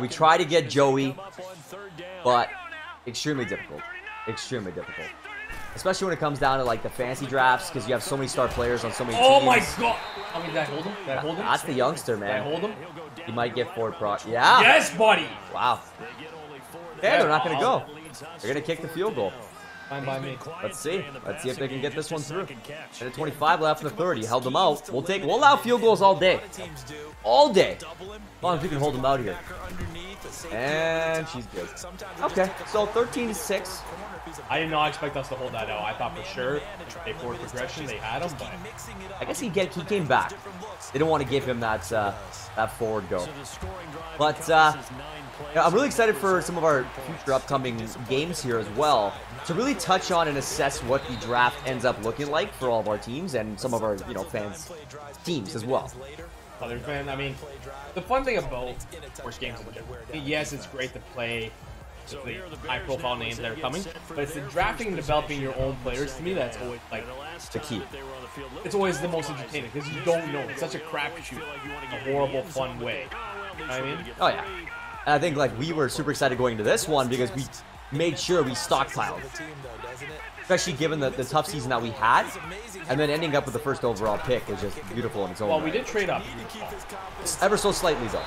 Speaker 1: We tried to get Joey, but extremely difficult. Extremely difficult. Especially when it comes down to like the fantasy drafts, because you have so many star players on so many teams.
Speaker 2: Oh my god! I mean, did I hold him? Did I hold him?
Speaker 1: That's the youngster, man.
Speaker 2: Did I hold him?
Speaker 1: He might get forward proc. Yeah.
Speaker 2: Yes, buddy.
Speaker 1: Wow. Okay, they're not going to go. They're going to kick the field goal.
Speaker 2: Fine by me.
Speaker 1: Let's see. Let's see if they can get this one through. And at 25 left in the third, he held them out. We'll allow field goals all day. All day. As long as we can hold them out here. And she's good. Okay, so 13-6.
Speaker 2: I did not expect us to hold that out. I thought for sure they forward progression, they had him, but
Speaker 1: I guess he came back. They didn't want to give him that forward go. But I'm really excited for some of our future upcoming games here as well, to really touch on and assess what the draft ends up looking like for all of our teams and some of our, you know, fans' teams as well.
Speaker 2: Other fan, I mean, the fun thing about sports games, yes, it's great to play the high-profile names that are coming, but it's the drafting and developing your own players. To me, that's always like
Speaker 1: the key.
Speaker 2: It's always the most entertaining because you don't know. It's such a crapshoot, a horrible, fun way. You know what I mean?
Speaker 1: Oh yeah. And I think like we were super excited going into this one because we made sure we stockpiled, especially given the tough season that we had, and then ending up with the first overall pick is just beautiful in its own
Speaker 2: way.
Speaker 1: Well,
Speaker 2: we did trade up.
Speaker 1: Ever so slightly, though.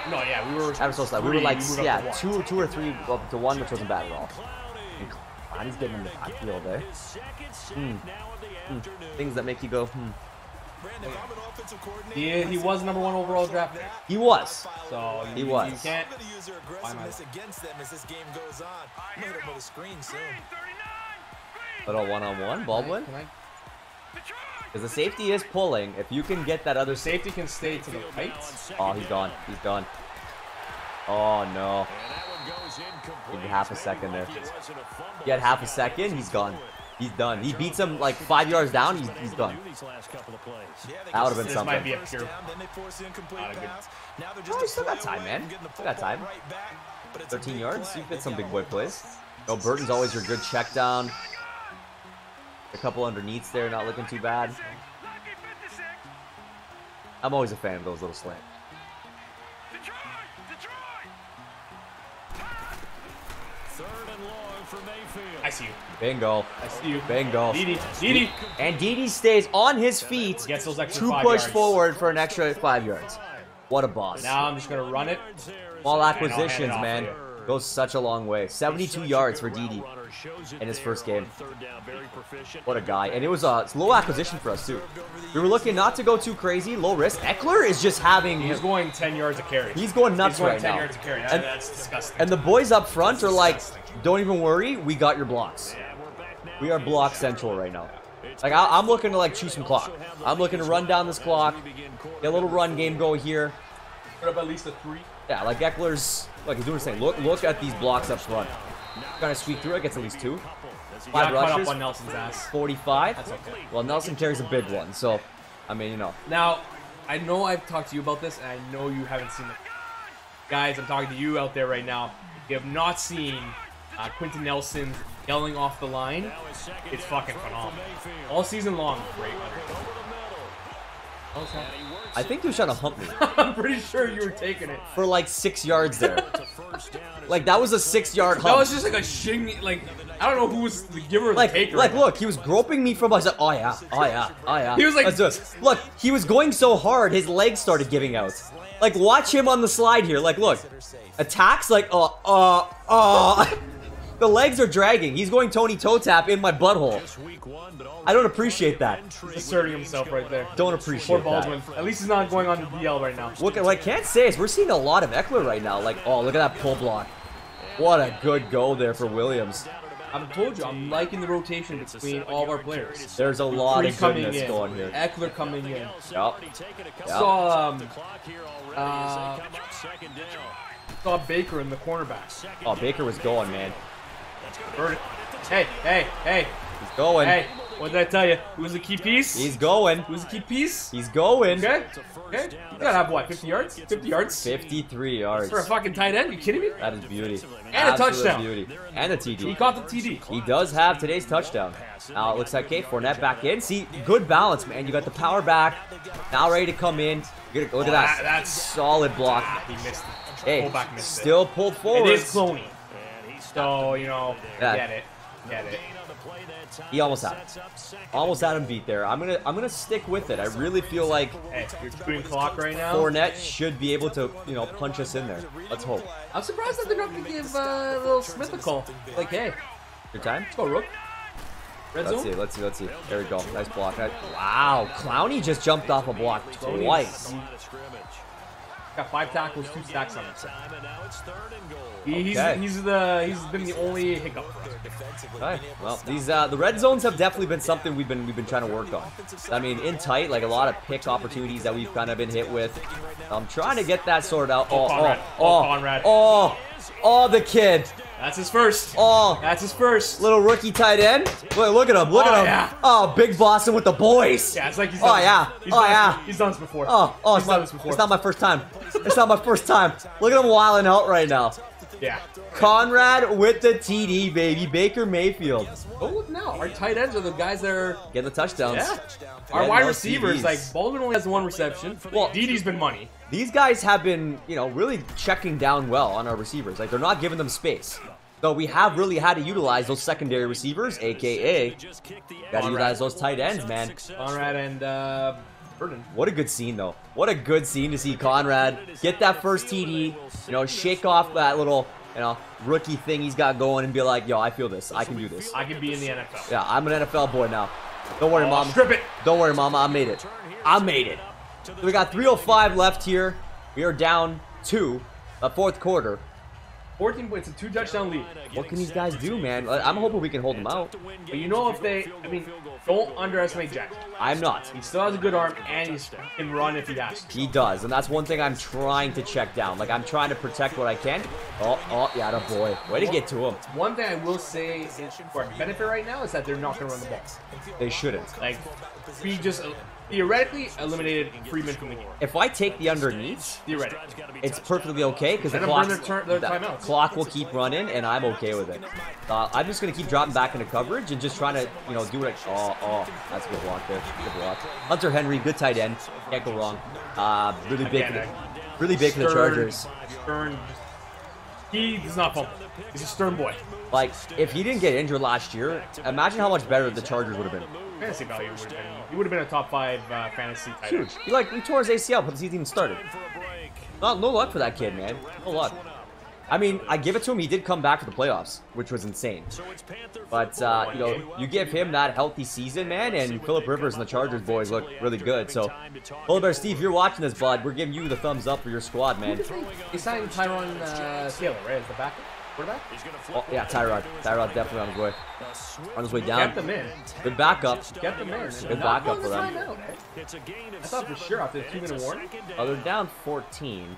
Speaker 2: No, yeah, we were...
Speaker 1: Ever so slightly. We were like, yeah, two or three up to one, which wasn't bad at all. And he's getting in the backfield there. Things that make you go,
Speaker 2: He was number 1 overall draft pick.
Speaker 1: He was.
Speaker 2: So
Speaker 1: he was.
Speaker 2: You can't...
Speaker 1: Little one-on-one, Baldwin. Because the safety is pulling. If you can get that other
Speaker 2: safety can stay to the right.
Speaker 1: Oh, he's gone. He's gone. Oh, no. Give him half a second there. He had half a second. He's gone. He's done. He beats him like 5 yards down. He's done. That would have been something.
Speaker 2: This might be a pure... Not a good...
Speaker 1: Oh, you still got time, man. Still got time. 13 yards. You fit some big boy plays. Oh, Burton's always your good check down. A couple underneaths there, not looking too bad. I'm always a fan of those little slants.
Speaker 2: I see you.
Speaker 1: Bingo.
Speaker 2: I see you.
Speaker 1: Bingo.
Speaker 2: Didi.
Speaker 1: And Didi stays on his feet
Speaker 2: Gets those extra
Speaker 1: to
Speaker 2: 5
Speaker 1: push
Speaker 2: yards.
Speaker 1: forward for an extra 5 yards. What a boss.
Speaker 2: Now I'm just going to run it.
Speaker 1: Small
Speaker 2: And I'll hand
Speaker 1: acquisitions,
Speaker 2: it off
Speaker 1: man.
Speaker 2: to you.
Speaker 1: Goes such a long way. 72 yards for Didi in his first game. What a guy. And it was a low acquisition for us, too. We were looking not to go too crazy, low risk. Eckler is just having...
Speaker 2: He's going 10 yards a carry.
Speaker 1: He's going nuts
Speaker 2: He's going
Speaker 1: right
Speaker 2: 10
Speaker 1: now.
Speaker 2: yards a carry.
Speaker 1: And-
Speaker 2: That's disgusting.
Speaker 1: And the boys up front are like, don't even worry, we got your blocks. We are block central right now. Like, I'm looking to, like, chew some clock. I'm looking to run down this clock, get a little run game go here.
Speaker 2: Put up at least a 3.
Speaker 1: Yeah, like, Eckler's, like, he's doing his thing. Look at these blocks up front. Gonna squeak through it, gets at least 2. 5
Speaker 2: Got caught
Speaker 1: rushes,
Speaker 2: up on Nelson's ass.
Speaker 1: 45.
Speaker 2: That's okay.
Speaker 1: Well, Nelson carries a big one, so, I mean, you know.
Speaker 2: Now, I know I've talked to you about this, and I know you haven't seen it. Guys, I'm talking to you out there right now. If you have not seen Quentin Nelson yelling off the line, it's fucking phenomenal. All season long, great.
Speaker 1: I think he was trying to hump me
Speaker 2: I'm pretty sure you were taking it.
Speaker 1: for, like, 6 yards there. Like, that was a 6-yard hump.
Speaker 2: That was just like a shing, like, I don't know who was the giver or the taker.
Speaker 1: Like, look, he was groping me from. I was like, oh yeah, oh yeah, oh yeah.
Speaker 2: He was like-
Speaker 1: Let's do it. Look, he was going so hard, his legs started giving out. Like, watch him on the slide here. Like, look, attacks like, the legs are dragging. He's going Tony toe tap in my butthole. I don't appreciate that.
Speaker 2: asserting himself right there.
Speaker 1: Don't
Speaker 2: Poor
Speaker 1: appreciate
Speaker 2: Baldwin.
Speaker 1: that.
Speaker 2: At least he's not going on the DL right now.
Speaker 1: Look, what I can't say is we're seeing a lot of Eckler right now. Like, oh, look at that pull block. What a good go there for Williams.
Speaker 2: I've told you, I'm liking the rotation between all of our players.
Speaker 1: There's a lot of
Speaker 2: coming
Speaker 1: goodness
Speaker 2: in,
Speaker 1: going here.
Speaker 2: Eckler coming in.
Speaker 1: Yep.
Speaker 2: Saw saw Baker in the cornerback.
Speaker 1: Oh, Baker was going, man.
Speaker 2: Heard it. Hey,
Speaker 1: He's going.
Speaker 2: hey. What did I tell you? Who's the key piece?
Speaker 1: He's going.
Speaker 2: Who's the key piece?
Speaker 1: He's going.
Speaker 2: Okay. Okay. You gotta have what? 50 yards? 50 yards?
Speaker 1: 53 yards.
Speaker 2: For a fucking tight end? You kidding me?
Speaker 1: That is beauty.
Speaker 2: And a
Speaker 1: Absolute
Speaker 2: touchdown.
Speaker 1: Beauty. And a
Speaker 2: He
Speaker 1: TD.
Speaker 2: caught the TD.
Speaker 1: He does have today's touchdown. Now it looks like, okay, Fournette back in. See, good balance, man. You got the power back. Now ready to come in. Look at that.
Speaker 2: That's
Speaker 1: Solid block.
Speaker 2: he missed it.
Speaker 1: Hey,
Speaker 2: Fullback missed
Speaker 1: still pulled
Speaker 2: it.
Speaker 1: forward.
Speaker 2: It is cloning. So, you know,
Speaker 1: Yeah.
Speaker 2: get it. Get it.
Speaker 1: He almost had it. Almost had him beat there. I'm gonna stick with it. I really feel like
Speaker 2: Hey, you're doing clock right now.
Speaker 1: Fournette should be able to, you know, punch us in there. Let's hope.
Speaker 2: I'm surprised that they're not gonna give little Smith a call. Like, hey,
Speaker 1: Good time?
Speaker 2: let's go, Rook. Red
Speaker 1: Let's
Speaker 2: zone.
Speaker 1: see. Let's see. There we go. Nice block. Wow, Clowney just jumped off a block twice.
Speaker 2: Got 5 tackles, 2 stacks on him. He's
Speaker 1: Okay.
Speaker 2: been the only hiccup for us.
Speaker 1: Okay. Well, these the red zones have definitely been something we've been trying to work on. I mean, in tight, like a lot of pick opportunities that we've kind of been hit with. I'm trying to get that sorted out.
Speaker 2: Conrad. Conrad.
Speaker 1: The kid.
Speaker 2: That's his first. That's his first.
Speaker 1: Little rookie tight end. Look at him. Look at him.
Speaker 2: Yeah.
Speaker 1: Oh, big bossing with the boys.
Speaker 2: Yeah, it's like he's done He's done this before.
Speaker 1: It's not my first time. It's not my first time. Look at him wilding out right now.
Speaker 2: Yeah.
Speaker 1: Conrad with the TD, baby. Baker Mayfield.
Speaker 2: Oh, look now. Our tight ends are the guys that are.
Speaker 1: Get the touchdowns.
Speaker 2: Yeah. Our
Speaker 1: Getting
Speaker 2: wide
Speaker 1: those
Speaker 2: receivers,
Speaker 1: TDs.
Speaker 2: like, Baldwin only has 1 reception.
Speaker 1: Well,
Speaker 2: Didi's been money.
Speaker 1: These guys have been, you know, really checking down well on our receivers. Like, they're not giving them space. So we have really had to utilize those secondary receivers, a.k.a. got to utilize those tight ends, man.
Speaker 2: Conrad and Burden.
Speaker 1: What a good scene, though. What a good scene to see Conrad get that first TD, you know, shake off that little, you know, rookie thing he's got going and be like, yo, I feel this. I can do this.
Speaker 2: I can be in the NFL.
Speaker 1: Yeah, I'm an NFL boy now. Don't worry, Mama.
Speaker 2: Strip it.
Speaker 1: Don't worry, Mama. I made it. I made it. So we got 3:05 left here. We are down 2, the fourth quarter.
Speaker 2: 14 points, a 2 touchdown lead.
Speaker 1: What can these guys do, man? I'm hoping we can hold them out.
Speaker 2: But you know if they, I mean, don't underestimate Jack.
Speaker 1: I'm not.
Speaker 2: He still has a good arm and he can run if he has to.
Speaker 1: He does, and that's one thing I'm trying to check down. Like, I'm trying to protect what I can. Yeah, the boy. Way to get to him.
Speaker 2: One thing I will say is for our benefit right now is that they're not going to run the ball.
Speaker 1: They shouldn't.
Speaker 2: Like, we just theoretically eliminated Freeman from the game.
Speaker 1: If I take the underneath,
Speaker 2: Theoretically.
Speaker 1: it's perfectly okay because the
Speaker 2: Let them burn
Speaker 1: clock's...
Speaker 2: their timeouts.
Speaker 1: clock will keep running, and I'm okay with it. I'm just going to keep dropping back into coverage and just trying to, you know, do it. Oh, that's a good block there. Good block. Hunter Henry, good tight end. Can't go wrong. Really big for the Chargers.
Speaker 2: Stern. He does not fumble. He's a stern boy.
Speaker 1: Like, if he didn't get injured last year, imagine how much better the Chargers would have been.
Speaker 2: Fantasy value would have been. He would have been a top 5 fantasy tight end.
Speaker 1: Huge. He tore his ACL, but the season even started. No luck for that kid, man. No luck. I mean, I give it to him. He did come back for the playoffs, which was insane. But, you know, you give him that healthy season, man, and Phillip Rivers and the Chargers boys look really good. So, Polar Bear Steve, if you're watching this, bud, we're giving you the thumbs up for your squad, man.
Speaker 2: He's signing Tyron Taylor, right, as the backup? Quarterback?
Speaker 1: Oh, yeah, Tyrod. Tyrod's definitely on his way. On his way down.
Speaker 2: Kept him in.
Speaker 1: Good backup.
Speaker 2: Kept him in.
Speaker 1: Good backup for them.
Speaker 2: I thought for sure after the 2-minute warning.
Speaker 1: Oh, they're down 14.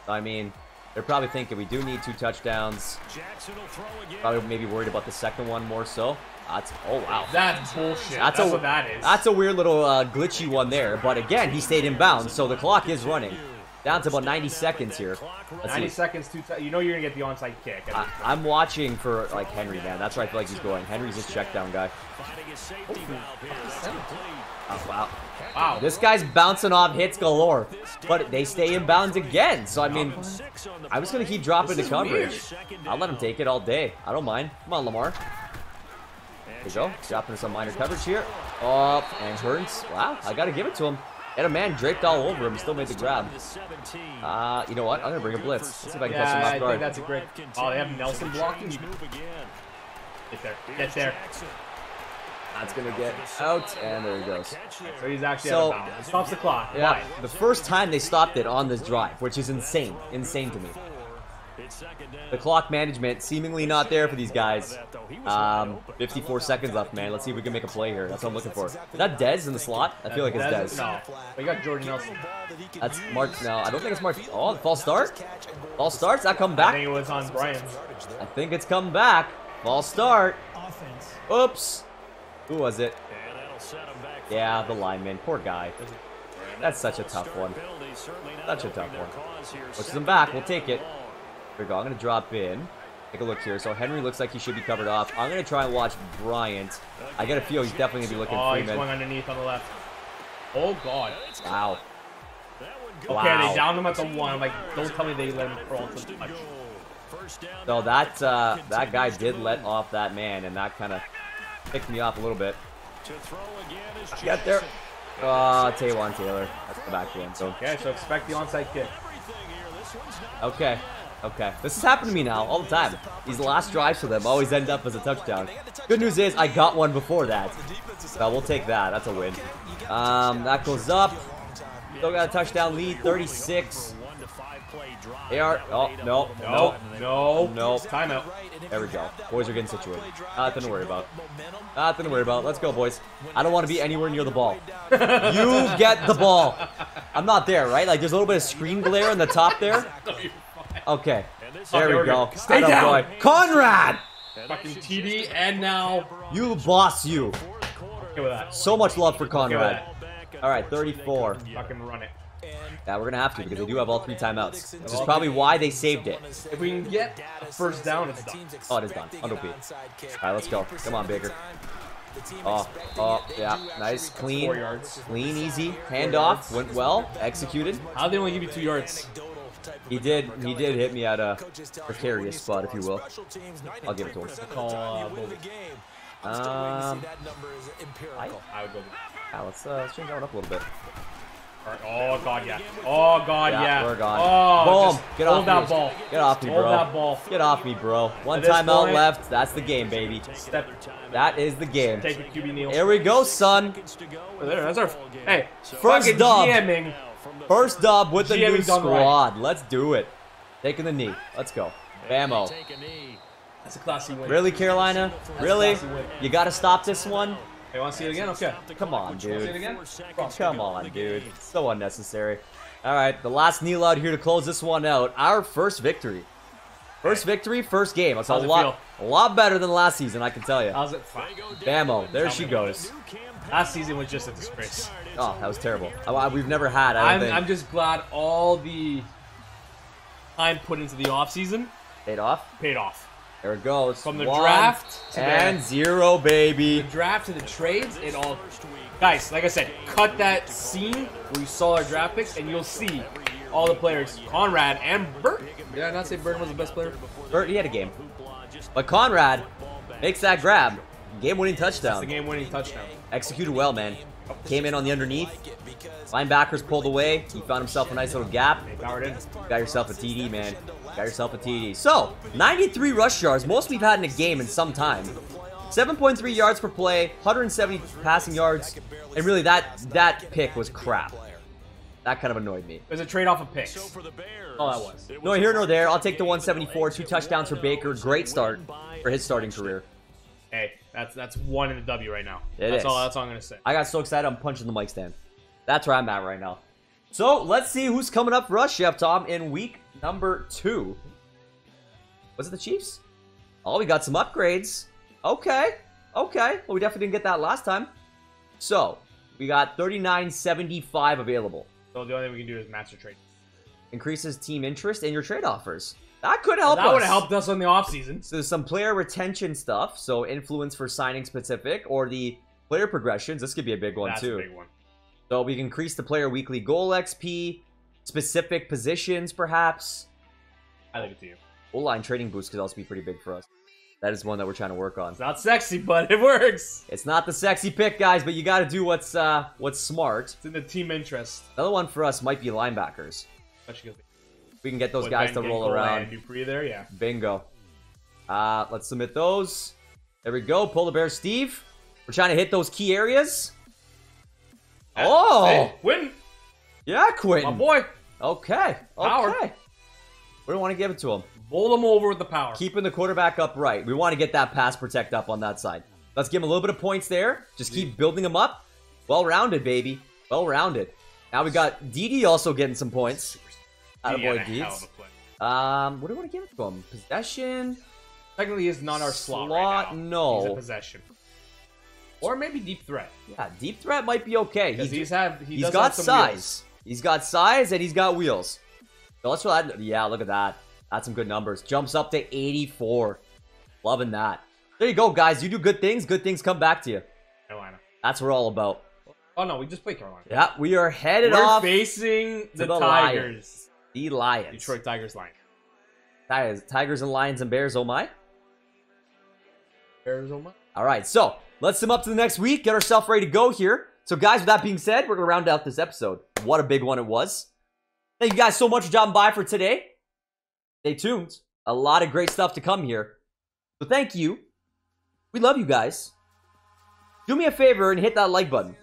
Speaker 1: I mean, they're probably thinking we do need 2 touchdowns. Probably maybe worried about the second one more so. Oh, wow.
Speaker 2: That's bullshit. That's what that is.
Speaker 1: That's a weird little glitchy one there. But again, he stayed in bounds, so the clock is running. Down to about 90 seconds here.
Speaker 2: 90 seconds, you know you're going to get the onside kick.
Speaker 1: I'm watching for, like, Henry, man. That's where I feel like he's going. Henry's his check down guy. Oh, wow.
Speaker 2: Wow.
Speaker 1: This guy's bouncing off hits galore. But they stay in bounds again. So, I mean, I'm just going to keep dropping the coverage. I'll let him take it all day. I don't mind. Come on, Lamar. There you go. Dropping some minor coverage here. Oh, and Hearns. Wow, I got to give it to him. And a man draped all over him. He still made the grab. You know what? I'm going to bring a blitz. Let's see if I can catch him off guard.
Speaker 2: I think that's a great... Oh, they have Nelson blocking. Get there. Get there.
Speaker 1: That's going to get out, and there he goes.
Speaker 2: So he's actually out of bounds. Stops the clock.
Speaker 1: Yeah, the first time they stopped it on this drive, which is insane. Insane to me. The clock management seemingly not there for these guys. 54 seconds left, man. Let's see if we can make a play here. That's what I'm looking for. Is that Dez in the slot? I feel like it's Dez.
Speaker 2: No. We got Jordan Nelson.
Speaker 1: That's Mark. No, I don't think it's Mark. Oh, the false start? False starts? That come back?
Speaker 2: I think it was on Brian.
Speaker 1: I think it's come back. False start. Oops. Who was it? Yeah, the lineman. Poor guy. That's such a tough one. Such a tough one. Pushes him back. We'll take it. There we go. I'm going to drop in. Take a look here. So Henry looks like he should be covered off. I'm going to try and watch Bryant. I got a feel he's definitely going to be looking for Freeman.
Speaker 2: He's going underneath on the left. Oh, God.
Speaker 1: Wow.
Speaker 2: Okay, they downed him at the 1. I'm like, don't tell me they let him crawl to the touch.
Speaker 1: So that guy did let off that man, and that kind of picked me off a little bit. Get there. Taywan Taylor. That's the back end. So.
Speaker 2: Okay, so expect the onside kick.
Speaker 1: Okay. Okay. This has happened to me now all the time. These last drives for them always end up as a touchdown. Good news is I got one before that. So we'll take that. That's a win. That goes up. Still got a touchdown lead. 36. They are. Oh, no.
Speaker 2: Timeout.
Speaker 1: There we go. Boys are getting situated. Nothing to worry about. Nothing to worry about. Let's go, boys. I don't want to be anywhere near the ball. You get the ball. I'm not there, right? Like, there's a little bit of screen glare on the top there. Okay. There we go.
Speaker 2: Stay down.
Speaker 1: Boy. Conrad!
Speaker 2: Fucking TD, and now...
Speaker 1: You boss, you.
Speaker 2: Okay with that.
Speaker 1: So much love for Conrad. All right, 34.
Speaker 2: Fucking run it.
Speaker 1: Yeah, we're going to have to because they do have all 3 timeouts. This is probably why they saved it.
Speaker 2: If we can get a first down, it's done.
Speaker 1: Oh, it is done. Under P. All right, let's go. Come on, Baker. Oh, yeah. Nice. Clean.
Speaker 2: 4 yards.
Speaker 1: Clean, easy. Handoff. Went well. Executed.
Speaker 2: How'd they only give you 2 yards?
Speaker 1: He did hit me at a precarious spot, if you will. I'll give it to him.
Speaker 2: I would go.
Speaker 1: Yeah, let's change that one up a little bit.
Speaker 2: Oh, God, yeah. Oh, God, yeah.
Speaker 1: We're gone.
Speaker 2: Oh,
Speaker 1: boom. Get off
Speaker 2: that
Speaker 1: me.
Speaker 2: ball.
Speaker 1: Get off me, bro.
Speaker 2: Hold that ball.
Speaker 1: Get off me, bro. One timeout left. That's the game, baby. That is the game.
Speaker 2: Take a QB kneel.
Speaker 1: Here we go, son.
Speaker 2: There, that's our... Hey,
Speaker 1: first dub.
Speaker 2: GMing.
Speaker 1: First dub with the new squad.
Speaker 2: Right.
Speaker 1: Let's do it. Taking the knee. Let's go. Bammo.
Speaker 2: That's a classy win.
Speaker 1: Really, Carolina? Really? You got to stop this one?
Speaker 2: You want to see it again? Okay.
Speaker 1: Come on, dude.
Speaker 2: See it again?
Speaker 1: Come on, dude. So unnecessary. All right, the last kneel out here to close this one out. Our first victory. First victory, first game. It's a lot better than last season, I can tell you.
Speaker 2: How's it?
Speaker 1: Bammo. There she goes.
Speaker 2: Last season was just a disgrace.
Speaker 1: Oh, that was terrible. We've never had.
Speaker 2: I'm just glad all the time put into the off season
Speaker 1: Paid off.
Speaker 2: Paid off.
Speaker 1: There it goes.
Speaker 2: From the
Speaker 1: 1
Speaker 2: draft to
Speaker 1: and
Speaker 2: the
Speaker 1: 0, baby.
Speaker 2: The draft to the trades, it all... Guys, like I said, cut that scene where you saw our draft picks, and you'll see all the players. Conrad and Bert. Did I not say Bert was the best player?
Speaker 1: Bert, he had a game. But Conrad makes that grab. Game-winning touchdown.
Speaker 2: That's the game-winning touchdown.
Speaker 1: Executed well, man. Came in on the underneath. Linebackers pulled away. He found himself a nice little gap.
Speaker 2: Powered in.
Speaker 1: Got yourself a TD, man. Got yourself a TD. So, 93 rush yards. Most we've had in a game in some time. 7.3 yards per play. 170 passing yards. And really, that pick was crap. That kind of annoyed me.
Speaker 2: It was a trade-off of picks. Oh, that was.
Speaker 1: No here nor there. I'll take the 174. 2 touchdowns for Baker. Great start for his starting career.
Speaker 2: Hey, that's one in the W right now.
Speaker 1: That's
Speaker 2: all I'm gonna say.
Speaker 1: I got so excited I'm punching the mic stand. That's where I'm at right now. So let's see who's coming up for us, Chef Tom, in week number 2. Was it the Chiefs? Oh, we got some upgrades. Okay. Well, we definitely didn't get that last time. So we got 39.75 available.
Speaker 2: So the only thing we can do is match the trade.
Speaker 1: Increases team interest in your trade offers. That could help us.
Speaker 2: That would have helped us in the offseason.
Speaker 1: So there's some player retention stuff. So influence for signing specific or the player progressions. This could be a big one too.
Speaker 2: That's a big one.
Speaker 1: So we can increase the player weekly goal XP, specific positions perhaps.
Speaker 2: I leave it to you.
Speaker 1: O-line trading boost could also be pretty big for us. That is one that we're trying to work on.
Speaker 2: It's not sexy, but it works.
Speaker 1: It's not the sexy pick, guys, but you got to do what's smart.
Speaker 2: It's in the team interest.
Speaker 1: Another one for us might be linebackers. We can get those guys to roll around.
Speaker 2: Dupree there, yeah.
Speaker 1: Bingo. Let's submit those. There we go. Polar Bear Steve. We're trying to hit those key areas. Oh!
Speaker 2: Hey, Quinn.
Speaker 1: Yeah, Quinn.
Speaker 2: My boy.
Speaker 1: Okay.
Speaker 2: Power.
Speaker 1: Okay. We don't want to give it to him.
Speaker 2: Bowl him over with the power.
Speaker 1: Keeping the quarterback upright. We want to get that pass protect up on that side. Let's give him a little bit of points there. Just keep building him up. Well-rounded, baby. Well-rounded. Now we got DD also getting some points. Attaboy Deeds. What do we want to give it to him? Possession?
Speaker 2: Technically, he's not our slot right now.
Speaker 1: No.
Speaker 2: He's a possession. Or maybe deep threat.
Speaker 1: Yeah, deep threat might be okay.
Speaker 2: He's
Speaker 1: got size. He's got size and he's got wheels. So let's roll that. Yeah, look at that. That's some good numbers. Jumps up to 84. Loving that. There you go, guys. You do good things come back to you.
Speaker 2: Carolina.
Speaker 1: That's what we're all about.
Speaker 2: Oh, no, we just played Carolina.
Speaker 1: Yeah, we are headed off.
Speaker 2: We're facing the Tigers.
Speaker 1: Lions. The Lions.
Speaker 2: Detroit Tigers,
Speaker 1: Lions. Tigers and Lions and Bears, oh my.
Speaker 2: Bears, oh my.
Speaker 1: All right, so let's sum up to the next week. Get ourselves ready to go here. So, guys, with that being said, we're going to round out this episode. What a big one it was. Thank you guys so much for dropping by for today. Stay tuned. A lot of great stuff to come here. So thank you. We love you guys. Do me a favor and hit that like button.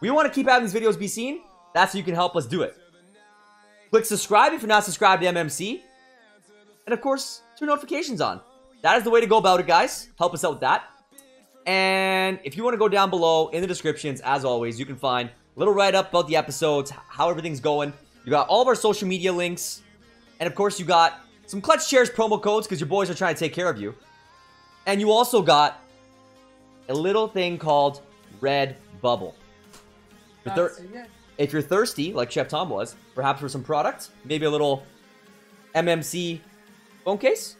Speaker 1: We want to keep having these videos be seen. That's how you can help us do it. Click subscribe if you're not subscribed to MMC. And of course, turn notifications on. That is the way to go about it, guys. Help us out with that. And if you want to go down below in the descriptions, as always, you can find a little write-up about the episodes, how everything's going. You got all of our social media links. And of course, you got some Clutch Chairz promo codes because your boys are trying to take care of you. And you also got a little thing called Red Bubble. If you're thirsty, like Chef Tom was, perhaps for some product, maybe a little MMC phone case.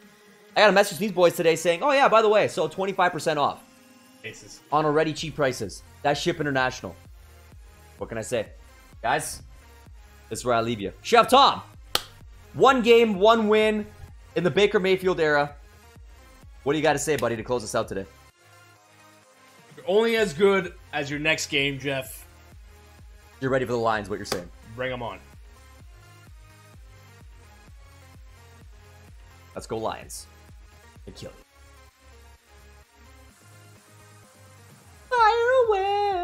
Speaker 1: I got a message from these boys today saying, oh yeah, by the way, so 25% off.
Speaker 2: Aces.
Speaker 1: On already cheap prices. That's Ship International. What can I say? Guys, this is where I leave you. Chef Tom! 1 game, 1 win in the Baker Mayfield era. What do you got to say, buddy, to close us out today?
Speaker 2: You're only as good as your next game, Jeff.
Speaker 1: You're ready for the Lions, what you're saying.
Speaker 2: Bring them on.
Speaker 1: Let's go Lions. And kill you. Fire away!